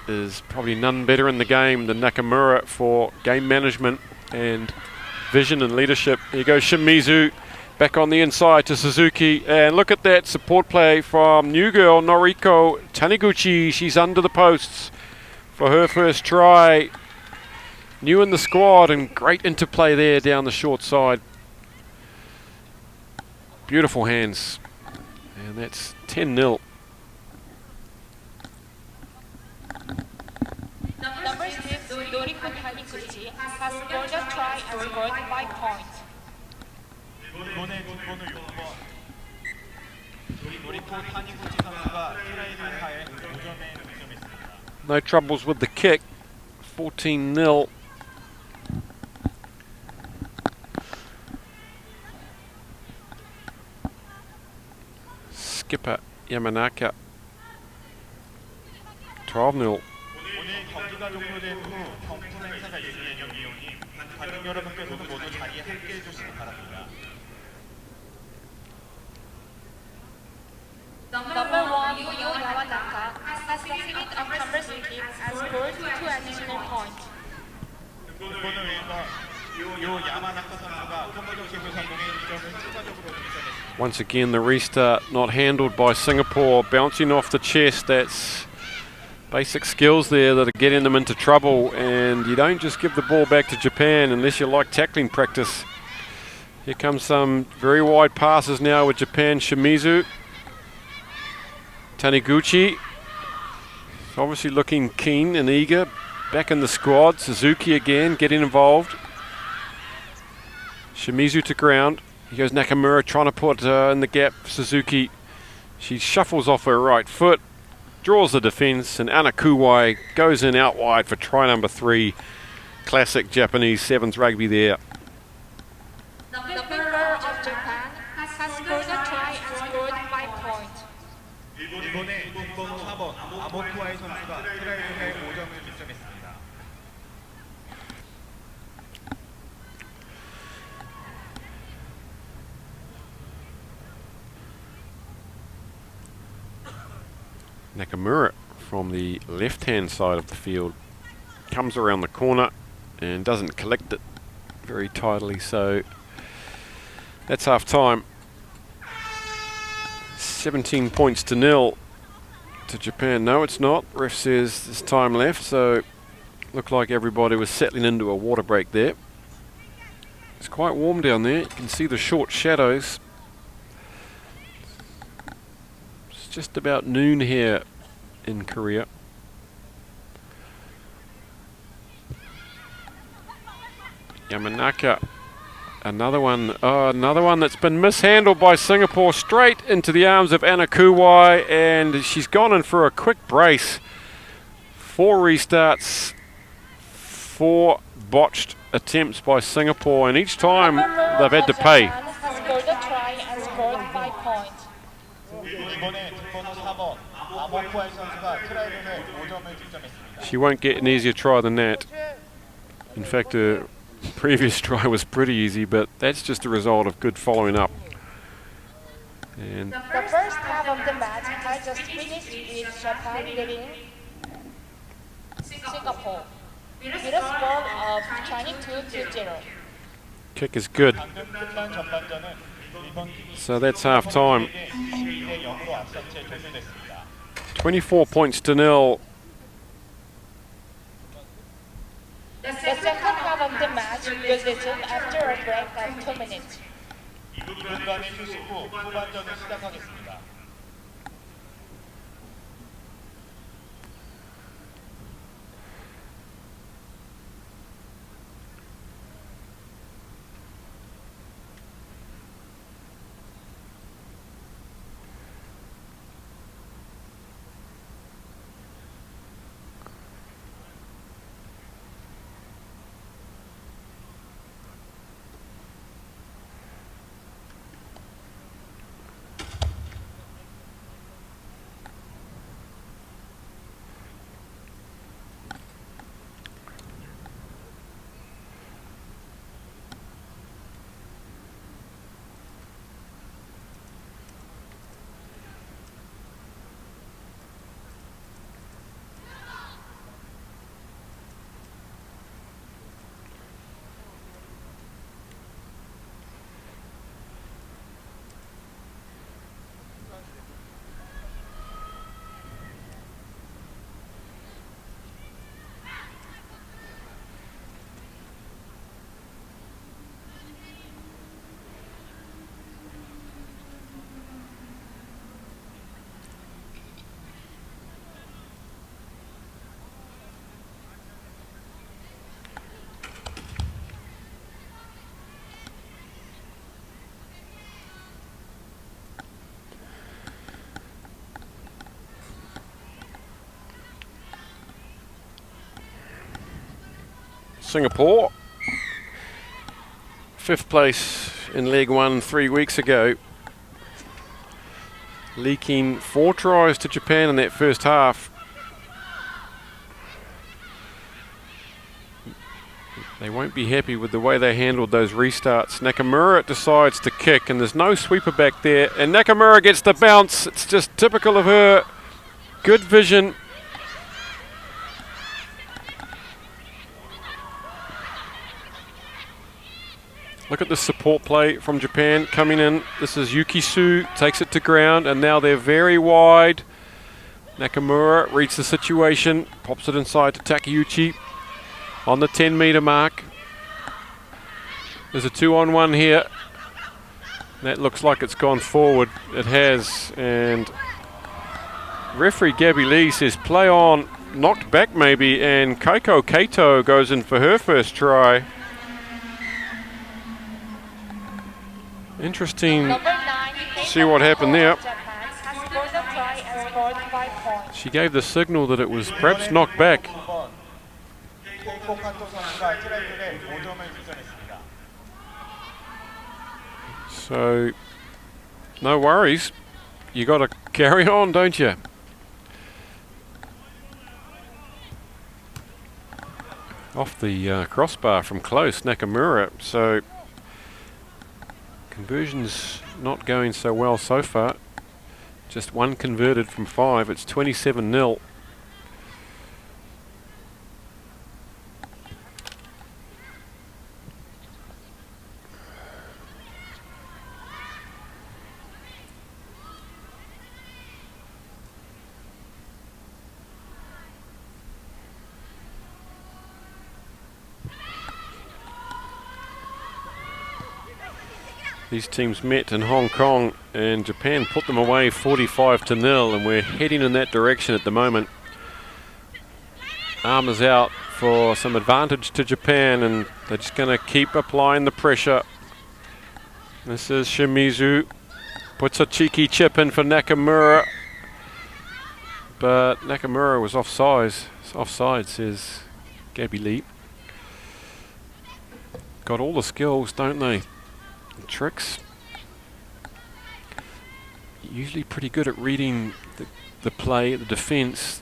There's probably none better in the game than Nakamura for game management and vision and leadership. Here goes Shimizu back on the inside to Suzuki, and look at that support play from new girl Noriko Taniguchi. She's under the posts for her first try. New in the squad, and great interplay there down the short side. Beautiful hands, and that's 10-0. Number 6, Noriko Taniguchi, has scored a try and scored 5 points. 이번에 뒷번호 6번 노리코 타니구치 선수가 트레이드 하에 5점에 득점했습니다. No troubles with the kick. 14-0. Skipper Yamanaka. 12-0. 오늘 경기가 종료된 후 경품 행사가 있을 예정이오니 관중 여러분께서도 모두 자리에 함께해 주시기 바랍니다. Number 1, Yuyo Yamanaka, has succeeded on Converse team and scored 2 additional points. 득번을 위해서 요 야마나카 선수가 컴퓨터 기술 성공의 2점을 추가적으로 득점했습니다. Once again, the restart not handled by Singapore, bouncing off the chest. That's basic skills there that are getting them into trouble, and you don't just give the ball back to Japan unless you like tackling practice. Here comes some very wide passes now with Japan. Shimizu. Taniguchi, obviously looking keen and eager, back in the squad. Suzuki again getting involved. Shimizu to ground. He goes Nakamura trying to put in the gap. Suzuki, she shuffles off her right foot, draws the defence, and Anakuwai goes in out wide for try number 3. Classic Japanese sevens rugby there. The member of Japan has scored a try and scored 5 points. 이번에 뒷번호 4번 아모쿠아이 선수가 트레이드에 5점을 득점했습니다. Nakamura from the left-hand side of the field comes around the corner and doesn't collect it very tidily, so that's half time. 17 points to 0 to Japan. No, it's not. Ref says there's time left, so looked like everybody was settling into a water break there. It's quite warm down there. You can see the short shadows. It's just about noon here in Korea. Yamanaka. Another one that's been mishandled by Singapore, straight into the arms of Anakuwai, and she's gone in for a quick brace. 4 restarts, 4 botched attempts by Singapore, and each time they've had to pay. Has scored a try and scored 5 points. 이번에 뒷번호 4번 아모쿠아이 선수가 트레이드에 5점을 득점했습니다. She won't get an easier try than that. In fact, previous try was pretty easy, but that's just a result of good following up. And The first half of the match has just finished with Japan leading Singapore with a score of 22-0. kick is good. 방금 끝난 전반전은 이번 So that's half time. 12대 0으로 앞선 채 종료됐습니다. 24 points to 0. The second half of the match will resume after a break of 2 minutes. 2분간의 휴식 후 후반전을 시작하겠습니다. Singapore, 5th place in leg 1 3 weeks ago, leaking 4 tries to Japan in that first half. They won't be happy with the way they handled those restarts. Nakamura decides to kick, and there's no sweeper back there, and Nakamura gets the bounce. It's just typical of her. Good vision. Look at the support play from Japan coming in. This is Yuki-Su, takes it to ground, and now they're very wide. Nakamura reads the situation, pops it inside to Takeuchi on the 10-metre mark. There's a 2-on-1 here. That looks like it's gone forward. It has, and referee Gabby Lee says play on, knocked back maybe, and Keiko Kato goes in for her first try. Interesting. See what happened there. She gave the signal that it was perhaps knocked back. So, no worries. You got to carry on, don't you? Off the crossbar from close, Nakamura. So, conversions not going so well so far. Just 1 converted from 5. It's 27-0. These teams met in Hong Kong, and Japan put them away 45-0, and we're heading in that direction at the moment. Arm is out for some advantage to Japan, and they're just going to keep applying the pressure. This is Shimizu, puts a cheeky chip in for Nakamura, but Nakamura was offside, says Gabby Lee. Got all the skills, don't they? Tricks. Usually pretty good at reading the play, the defence.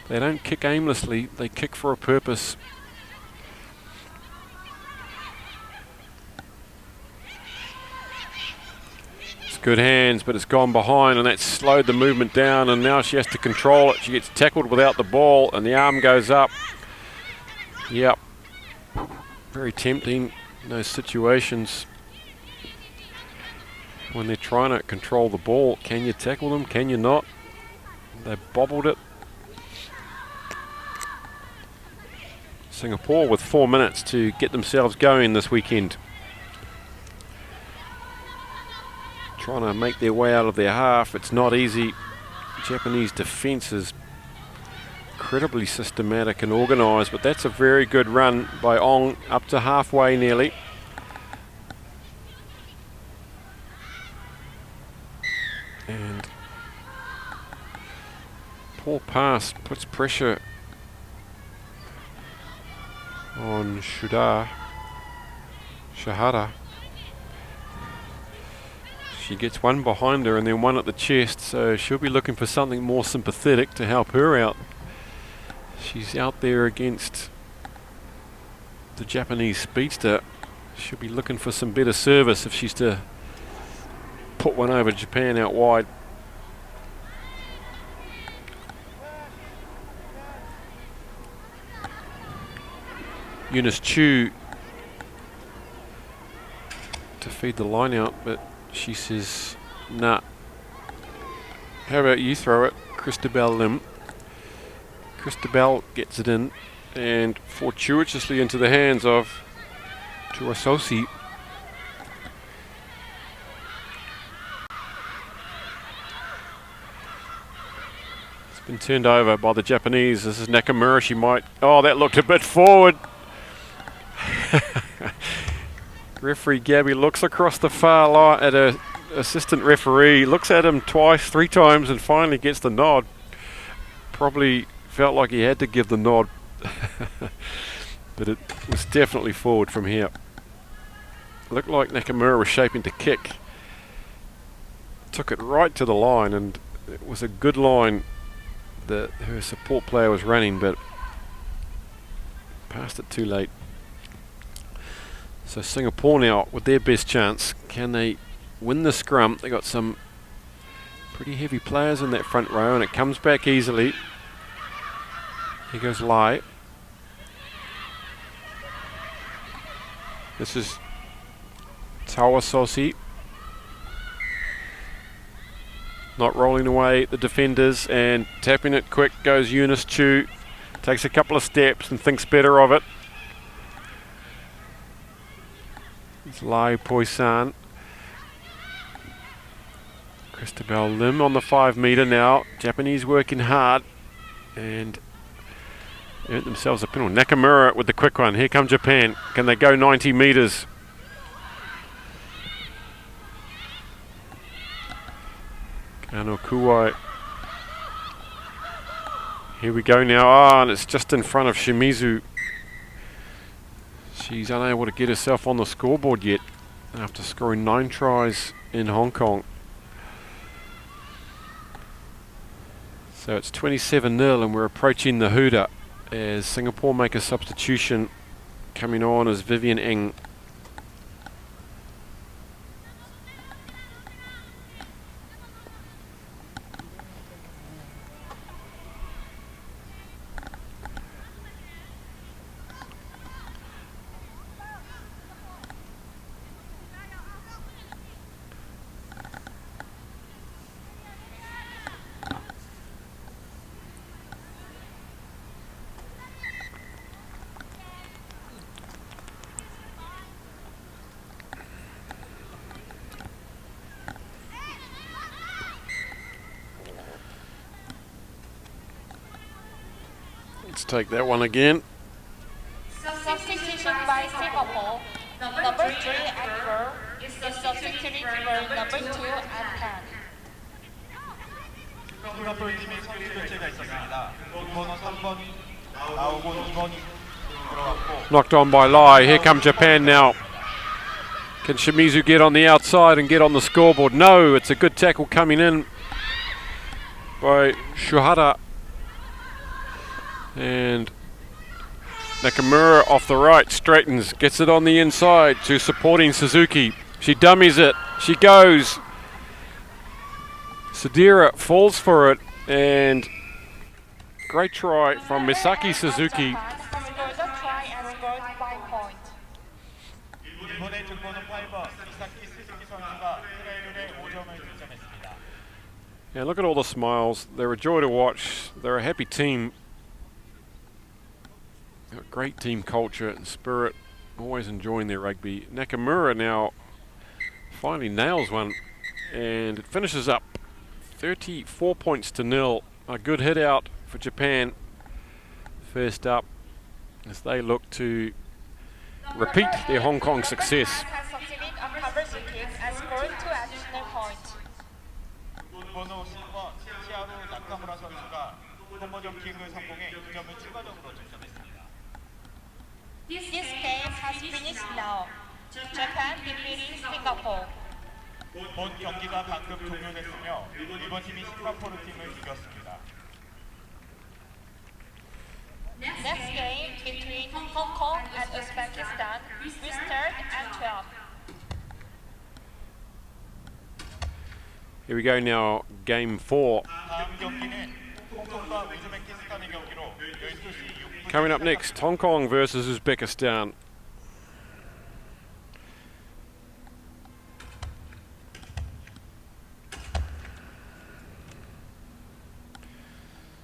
They don't kick aimlessly, they kick for a purpose. It's good hands, but it's gone behind, and that's slowed the movement down, and now she has to control it. She gets tackled without the ball, and the arm goes up. Yep. Very tempting in those situations. When they're trying to control the ball, can you tackle them? Can you not? They bobbled it. Singapore with 4 minutes to get themselves going this weekend. Trying to make their way out of their half. It's not easy. Japanese defence is incredibly systematic and organised, but that's a very good run by Ong, up to halfway nearly. And poor pass puts pressure on Shahada. She gets one behind her and then one at the chest, so she'll be looking for something more sympathetic to help her out. She's out there against the Japanese speedster. She'll be looking for some better service if she's to put one over Japan out wide. Eunice Chu to feed the line out, but she says, nah. How about you throw it, Christabel Lim? Christabel gets it in, and fortuitously into the hands of Tuasosi. It's been turned over by the Japanese. This is Nakamura. She might... Oh, that looked a bit forward. Referee Gabby looks across the far line at her assistant referee, looks at him twice, 3 times, and finally gets the nod. Probably felt like he had to give the nod. but it was definitely forward from here. Looked like Nakamura was shaping to kick. Took it right to the line, and it was a good line that her support player was running, but passed it too late. So Singapore now with their best chance. Can they win the scrum? They got some pretty heavy players in that front row, and it comes back easily. Here goes Lai. This is Tawasosi. Not rolling away the defenders, and tapping it quick goes Eunice Chu. Takes a couple of steps and thinks better of it. It's Lai Poisan. Christabel Lim on the 5 metre now. Japanese working hard and earned themselves a penalty. Nakamura with the quick one. Here come Japan. Can they go 90 metres? Kano Kuwai. Here we go now. And it's just in front of Shimizu. She's unable to get herself on the scoreboard yet after scoring 9 tries in Hong Kong. So it's 27-0 and we're approaching the hooter as Singapore make a substitution. Coming on as Vivian Eng. Let's take that one again. Substitution by Singapore. Number 3 and 4 is substituted for number 2 and 10. 싱가포르 팀의 선수 교체가 있었습니다. 번호 3번이 나오고 2번이 들어갔고. Knocked on by Lai. Here come Japan now. Can Shimizu get on the outside and get on the scoreboard? No, it's a good tackle coming in by Shuhara. And Nakamura off the right, straightens, gets it on the inside to supporting Suzuki. She dummies it, she goes. Sudhira falls for it, and great try from Misaki Suzuki. 이번에 득점은 8번 이사키 스즈키 선수가 트라이얼에 5점을 득점했습니다. Yeah, look at all the smiles. They're a joy to watch. They're a happy team. Got great team culture and spirit. Always enjoying their rugby. Nakamura now finally nails one, and it finishes up 34 points to 0. A good hit out for Japan. First up, as they look to repeat their Hong Kong success. 번호 10번 치아루 나카무라 선수가 콤보점 킥을 성공해 2점을 추가적으로 득점했습니다. This game has finished now. Japan defeated Singapore. 본 경기가 방금 종료됐으며 일본 팀이 싱가포르 팀을 이겼습니다. Next game between Hong Kong and Uzbekistan will start at 12. Here we go now, game 4. 다음 경기는 홍콩과 우즈베키스탄의 경기로 12시 6분. Coming up next, Hong Kong versus Uzbekistan.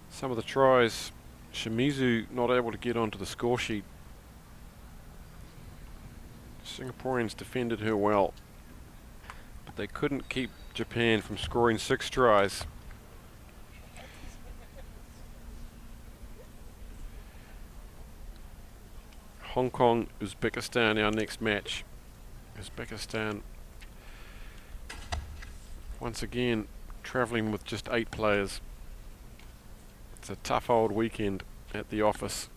Some of the tries, Shimizu not able to get onto the score sheet. Singaporeans defended her well, but they couldn't keep Japan from scoring 6 tries. Hong Kong, Uzbekistan, our next match. Uzbekistan, once again, travelling with just 8 players. It's a tough old weekend at the office.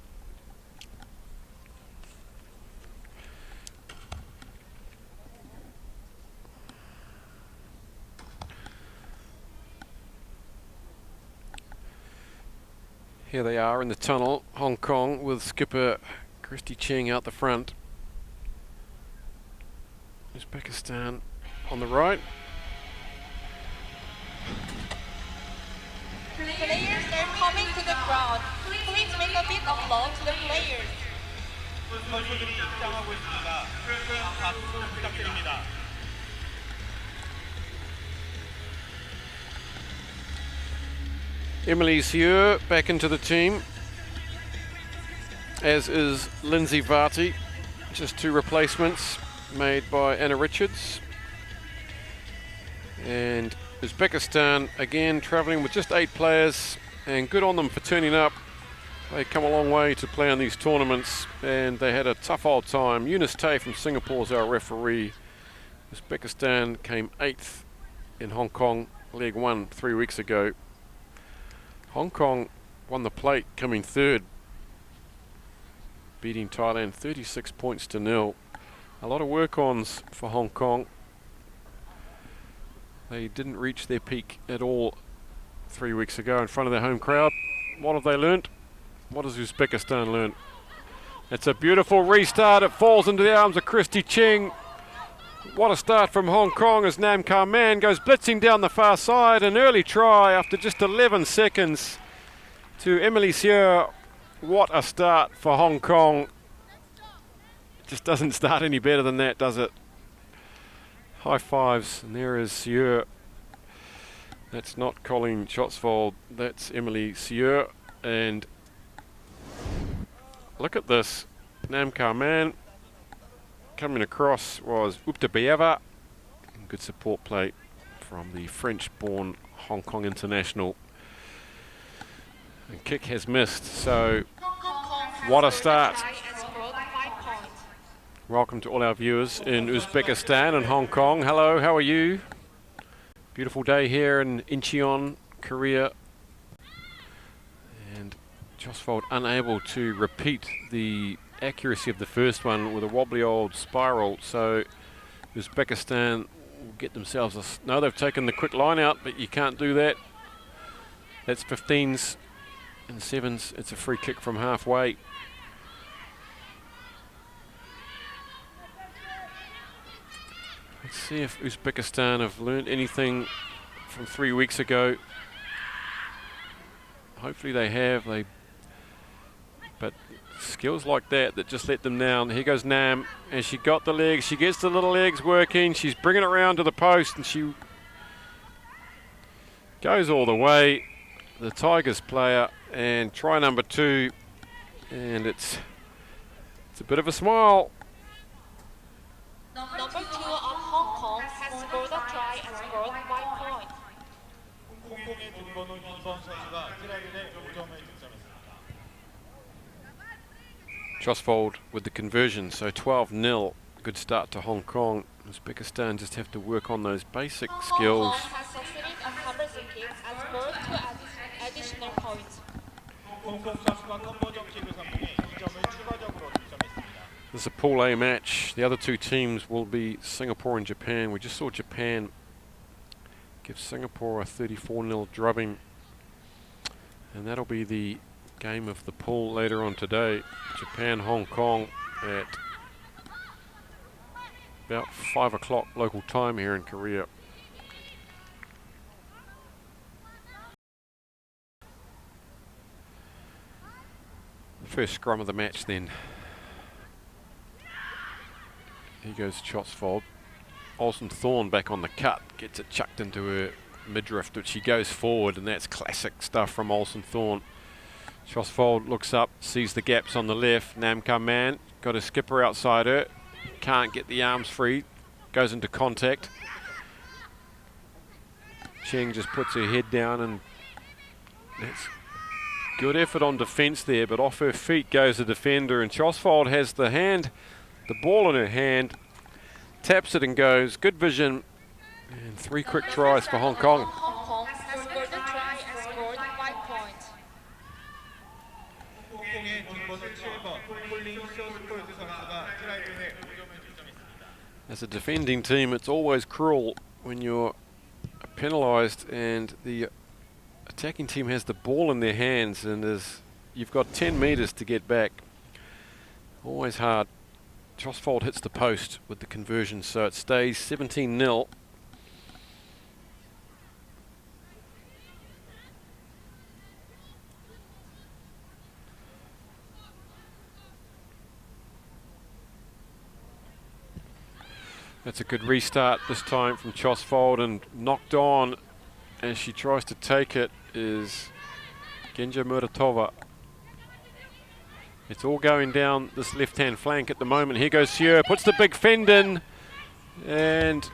Here they are in the tunnel, Hong Kong, with skipper Christy Ching out the front. Uzbekistan on the right. Players are coming to the ground. Please make a big applause to the players. 선수들이 입장하고 있습니다. 박수 부탁드립니다. Emily Sieur back into the team, as is Lindsay Varty. Just 2 replacements made by Anna Richards. And Uzbekistan again travelling with just 8 players, and good on them for turning up. They come a long way to play in these tournaments, and they had a tough old time. Eunice Tay from Singapore is our referee. Uzbekistan came 8th in Hong Kong Leg 1 3 weeks ago. Hong Kong won the plate, coming 3rd, beating Thailand 36 points to 0. A lot of work-ons for Hong Kong. They didn't reach their peak at all 3 weeks ago in front of their home crowd. What have they learnt? What has Uzbekistan learnt? It's a beautiful restart. It falls into the arms of Christy Ching. What a start from Hong Kong as Nam Kar Man goes blitzing down the far side. An early try after just 11 seconds to Emily Sieur. What a start for Hong Kong. It just doesn't start any better than that, does it? High fives, and there is Sieur. That's not Colleen Schotzvold, that's Emily Sieur. And look at this. Nam Kar Man coming across was Uptabayeva. Good support play from the French-born Hong Kong international. And kick has missed, so what a start. Welcome to all our viewers in Uzbekistan and Hong Kong. Hello, how are you? Beautiful day here in Incheon, Korea. And Schotzvold unable to repeat the accuracy of the first one with a wobbly old spiral, so Uzbekistan will get themselves a... No, they've taken the quick line out, but you can't do that. That's 15s and 7s. It's a free kick from halfway. Let's see if Uzbekistan have learned anything from 3 weeks ago. Hopefully they have. But skills like that just let them down. Here goes Nam, and she got the legs. She gets the little legs working. She's bringing it around to the post, and she goes all the way. The Tigers player, and try number 2, and it's a bit of a smile. Number 2 of Hong Kong has scored a try and scored 5 points. 홍콩의 등번호 2번 선수가 트라이에 5점을 득점했습니다. Schotzvold with the conversion, so 12-0. Good start to Hong Kong. Uzbekistan just have to work on those basic skills. Hong Kong has succeeded on conversion kicks and scored 2 additional points. 홍콩 선수가 컨버전 킥을 성공해 2점을 추가적으로 득점했습니다. This is a Pool A match. The other 2 teams will be Singapore and Japan. We just saw Japan give Singapore a 34-0 drubbing. And that'll be the game of the pool later on today. Japan, Hong Kong at about 5 o'clock local time here in Korea. The first scrum of the match then. Here goes Schotzvold. Olsen Thorne back on the cut, gets it chucked into her midriff, but she goes forward, and that's classic stuff from Olsen Thorne. Schotzvold looks up, sees the gaps on the left. Nam Kar Man got a skipper outside her, can't get the arms free, goes into contact. Ching just puts her head down, and that's good effort on defence there, but off her feet goes the defender, and Schotzvold has the ball in her hand, taps it and goes. Good vision, and 3 quick tries for Hong Kong. Hong Kong has scored a try and scored 5 points. 홍콩의 등번호 7번 콜린 쇼스폴드 선수가 트라이에 5점을 득점했습니다. As a defending team, it's always cruel when you're penalised and the attacking team has the ball in their hands and is you've got 10 metres to get back. Always hard. Josfold hits the post with the conversion, so it stays 17-0. That's a good restart this time from Josfold, and knocked on as she tries to take it is Genja Muratova. It's all going down this left-hand flank at the moment. Here goes Sieur, puts the big fend in, and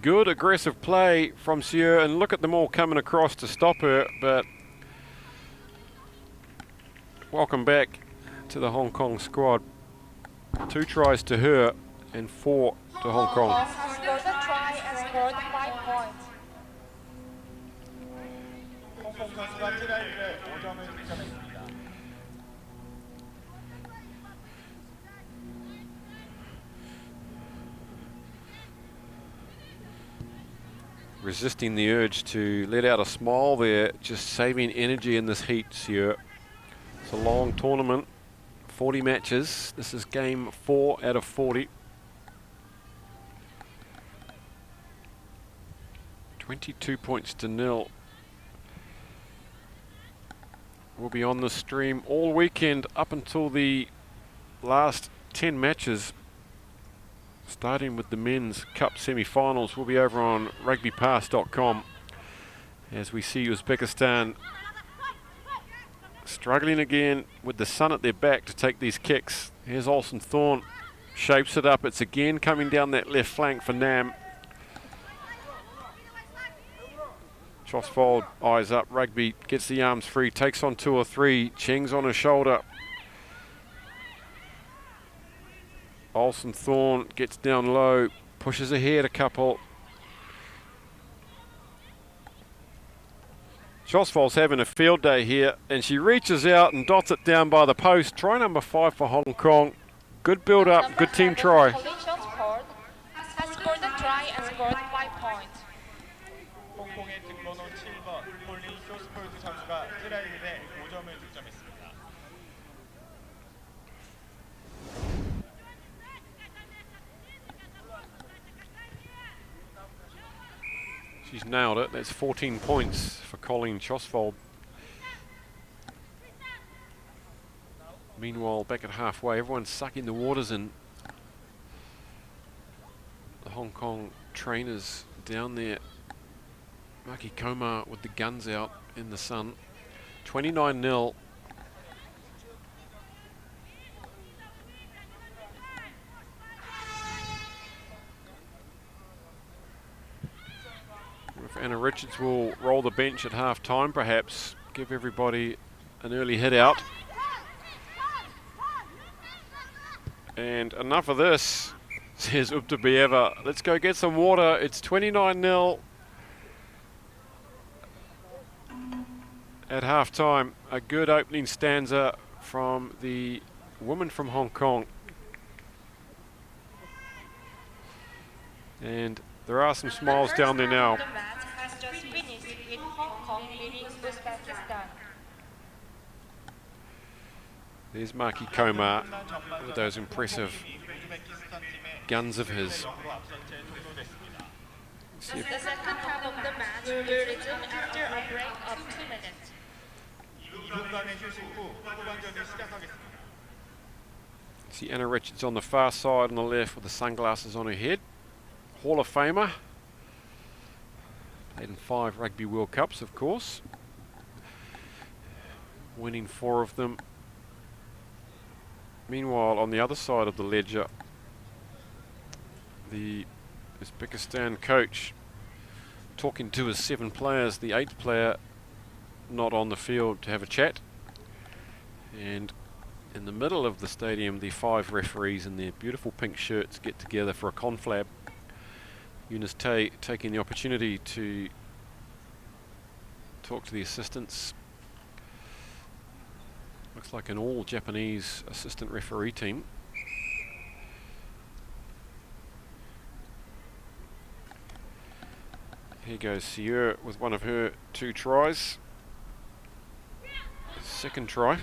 good aggressive play from Sieur, and look at them all coming across to stop her, but welcome back to the Hong Kong squad. 2 tries to her and 4 to Hong Kong. Has scored a try and scored 5 points. 홍콩 선수가 트라이에 5점을 득점했습니다. Resisting the urge to let out a smile there, just saving energy in this heat, Sieur. It's a long tournament, 40 matches. This is game 4 out of 40. 22 points to 0. We'll be on the stream all weekend up until the last 10 matches. Starting with the Men's Cup semi-finals, we'll be over on rugbypass.com as we see Uzbekistan struggling again with the sun at their back to take these kicks. Here's Olsen Thorne, shapes it up. It's again coming down that left flank for Nam. Josfold eyes up, Rugby gets the arms free, takes on 2 or 3. Cheng's on his shoulder. Olsen Thorne gets down low, pushes ahead a couple. Josfold's having a field day here, and she reaches out and dots it down by the post. Try number 5 for Hong Kong. Good build up, good team try. Has scored a try and scored 5 points. 홍콩의 득번호 7번 폴린 쇼스폴드 선수가 트라이에 5점을 득점했습니다. She's nailed it. That's 14 points for Colleen Josfold. Meanwhile, back at halfway, everyone's sucking the waters in. The Hong Kong trainers down there. Maki Komar with the guns out in the sun. 29-0. If Anna Richards will roll the bench at half time, perhaps give everybody an early hit out. And enough of this, says Ubtabieva. Let's go get some water. It's 29-0 at half time. A good opening stanza from the woman from Hong Kong. And there are some smiles down there now. The match has just finished with Hong Kong leading Uzbekistan. There's Maki Komar with those impressive guns of his. See The second half of the match will resume after a break of 2 minutes. 2분간의 휴식 후 후반전을 시작하겠습니다. see Anna Richards on the far side on the left with the sunglasses on her head. Hall of Famer. Played in 5 Rugby World Cups, of course. Winning 4 of them. Meanwhile, on the other side of the ledger, the Uzbekistan coach talking to his 7 players, the 8th player not on the field to have a chat. And in the middle of the stadium, the 5 referees in their beautiful pink shirts get together for a conflab. Eunice Tay taking the opportunity to talk to the assistants. Looks like an all Japanese assistant referee team. Here goes Sieur with one of her 2 tries. second try.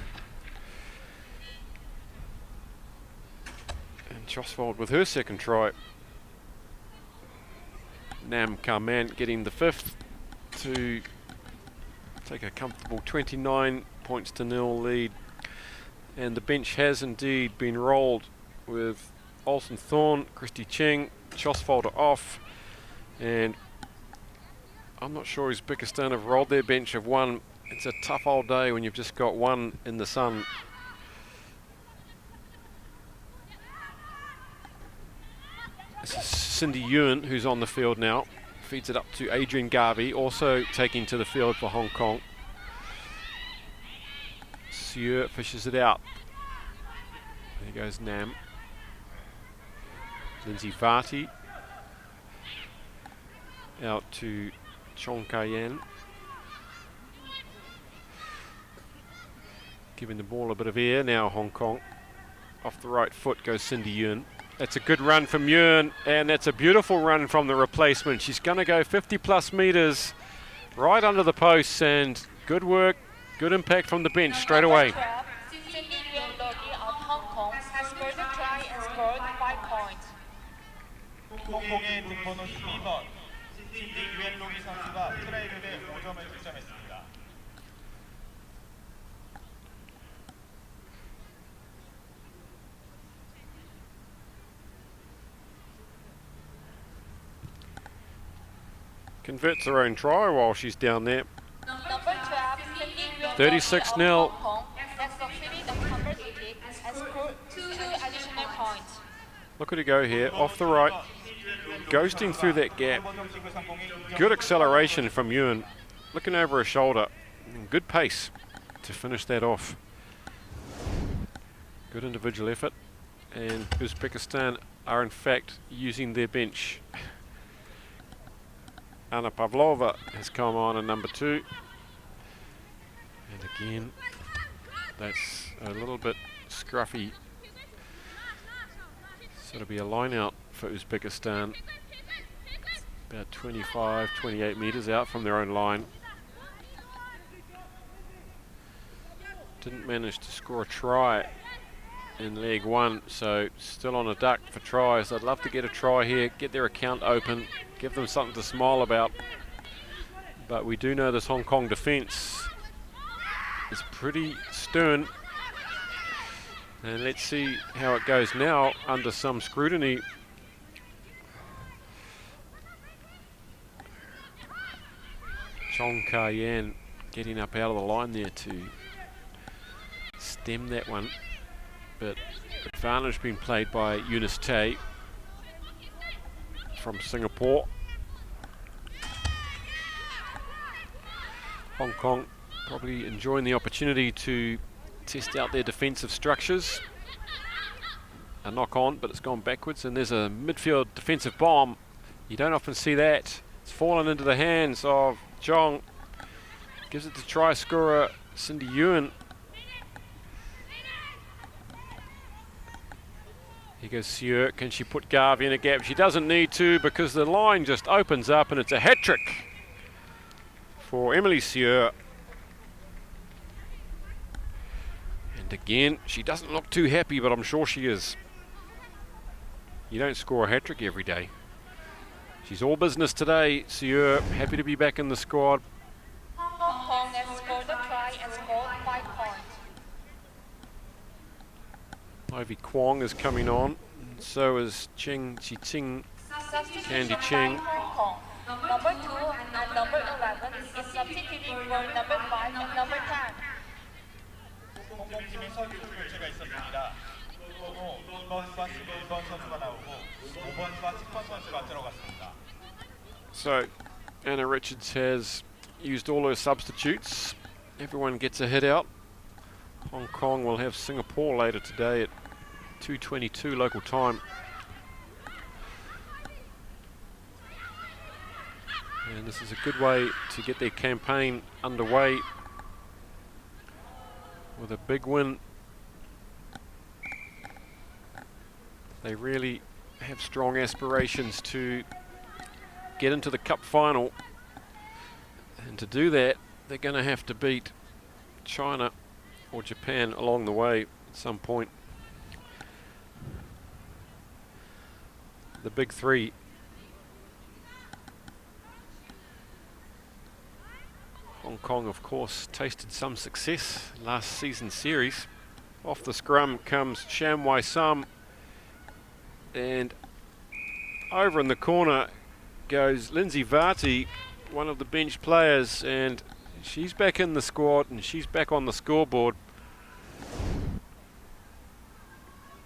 And Chosvold with her second try. Nam Karman getting the 5th to take a comfortable 29 points to nil lead. And the bench has indeed been rolled with Olsen Thorn, Christy Cheng, Chosvold off, and I'm not sure Uzbekistan have rolled their bench of one. It's a tough old day when you've just got one in the sun. This is Cindy Ewan who's on the field now. Feeds it up to Adrian Garvey, also taking to the field for Hong Kong. Sieur fishes it out. There goes Nam. Lindsay Varty out to Chong Kai-yan. Giving the ball a bit of air now, Hong Kong. Off the right foot goes Cindy Ewan. That's a good run from Ewan, and that's a beautiful run from the replacement. She's going to go 50 plus metres right under the posts, and good work, good impact from the bench straight away. Cindy Yuan Logi of Hong Kong has scored a try and scored 5 points. 홍콩의 등번호 12번 신디 유엔로기 선수가 트라이를 내 5점을 득점했습니다. Converts her own try while she's down there. Number 12, Cindy Yuan 36 Logi nil. of Hong Kong has succeeded the convert kick and scored 2 additional points. Look at her go here, off the right, ghosting through that gap. Good acceleration from Ewan, looking over her shoulder. And good pace to finish that off. Good individual effort, and Uzbekistan are in fact using their bench. Anna Pavlova has come on at number 2. And again, that's a little bit scruffy. So it'll be a line out for Uzbekistan. About 25, 28 metres out from their own line. Didn't manage to score a try in leg 1, so still on a duck for tries. I'd love to get a try here, get their account open, give them something to smile about. But we do know this Hong Kong defence is pretty stern. And let's see how it goes now under some scrutiny. Chong Kai-yan getting up out of the line there to stem that one. But advantage being played by Eunice Tay from Singapore. Hong Kong probably enjoying the opportunity to test out their defensive structures. A knock on, but it's gone backwards, and there's a midfield defensive bomb. You don't often see that. It's fallen into the hands of Zhong. Gives it to try scorer Cindy Ewan. Here goes Sieur. Can she put Garvey in a gap? She doesn't need to, because the line just opens up, and it's a hat-trick for Emily Sieur. And again, she doesn't look too happy, but I'm sure she is. You don't score a hat-trick every day. She's all business today. Sieur, happy to be back in the squad. Hong Kong has scored a try and scored 5 points. Ivy Kwong is coming on. So is Cheng Chi-ting, Candy Cheng. Hong Kong. Number 2 and number 11 is substituting for number 5 and number 10. 홍콩팀이 선수 교체가 있었습니다. 또 2번과 11번 선수가 나오고 5번과 10번 선수가 들어갔습니다. So Anna Richards has used all her substitutes. Everyone gets a hit out. Hong Kong will have Singapore later today at 2:22 local time. And this is a good way to get their campaign underway with a big win. They really have strong aspirations to get into the cup final, and to do that they're going to have to beat China or Japan along the way at some point. The big three. Hong Kong, of course, tasted some success last season's series. Off the scrum comes Sham Wai Sam, and over in the corner goes Lindsay Varty, one of the bench players, and she's back in the squad and she's back on the scoreboard.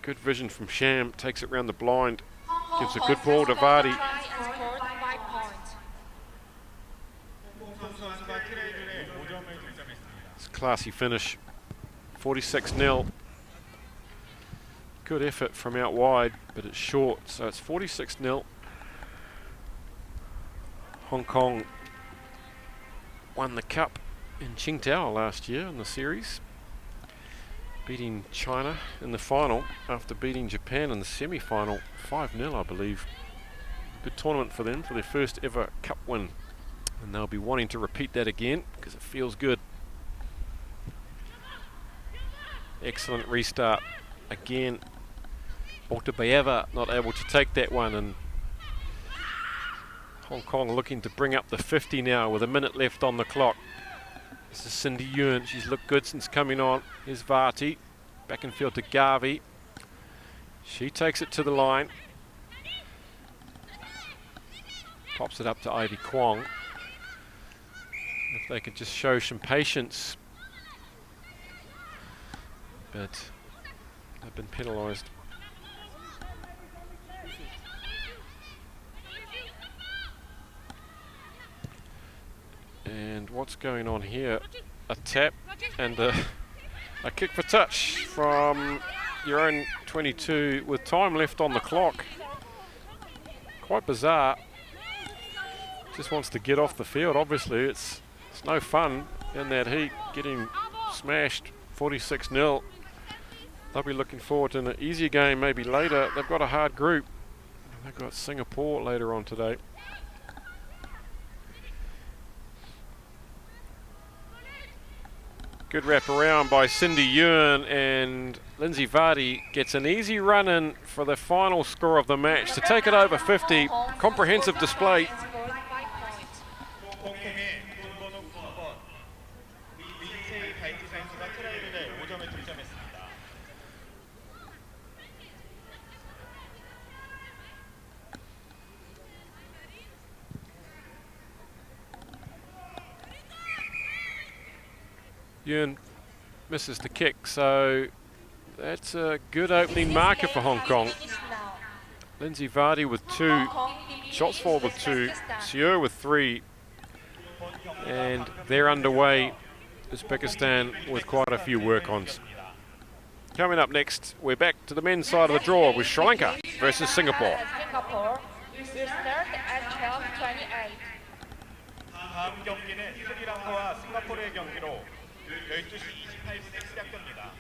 Good vision from Sham, takes it round the blind, gives a good ball to Varty. It's a classy finish, 46-0. Good effort from out wide, but it's short, so it's 46-0. Hong Kong won the cup in Qingdao last year in the series, beating China in the final after beating Japan in the semi-final 5-0, I believe. Good tournament for them for their first ever cup win, and they'll be wanting to repeat that again because it feels good. Excellent restart again. Altabayeva not able to take that one, and Hong Kong looking to bring up the 50 now with a minute left on the clock. This is Cindy Yuan. She's looked good since coming on. Here's Varty. Back in field to Garvey. She takes it to the line. Pops it up to Ivy Kwong. If they could just show some patience. But they've been penalised. And what's going on here? A tap and a kick for touch from your own 22 with time left on the clock. Quite bizarre. Just wants to get off the field. Obviously it's no fun in that heat, getting smashed 46-0. They'll be looking forward to an easier game maybe later. They've got a hard group. They've got Singapore later on today. Good wrap around by Cindy Yuan, and Lindsay Varty gets an easy run in for the final score of the match to take it over 50. Comprehensive display. Yuan misses the kick, so that's a good opening marker for Hong Kong. Lindsay Varty with 2, shots forward with 2, Seo with 3, and they're underway. Uzbekistan with quite a few work-ons. Coming up next, we're back to the men's side of the draw with Sri Lanka versus Singapore. Singapore will start at 12:28. 다음 경기는 스리랑카와 싱가포르의 경기로 12시 28분에 시작됩니다.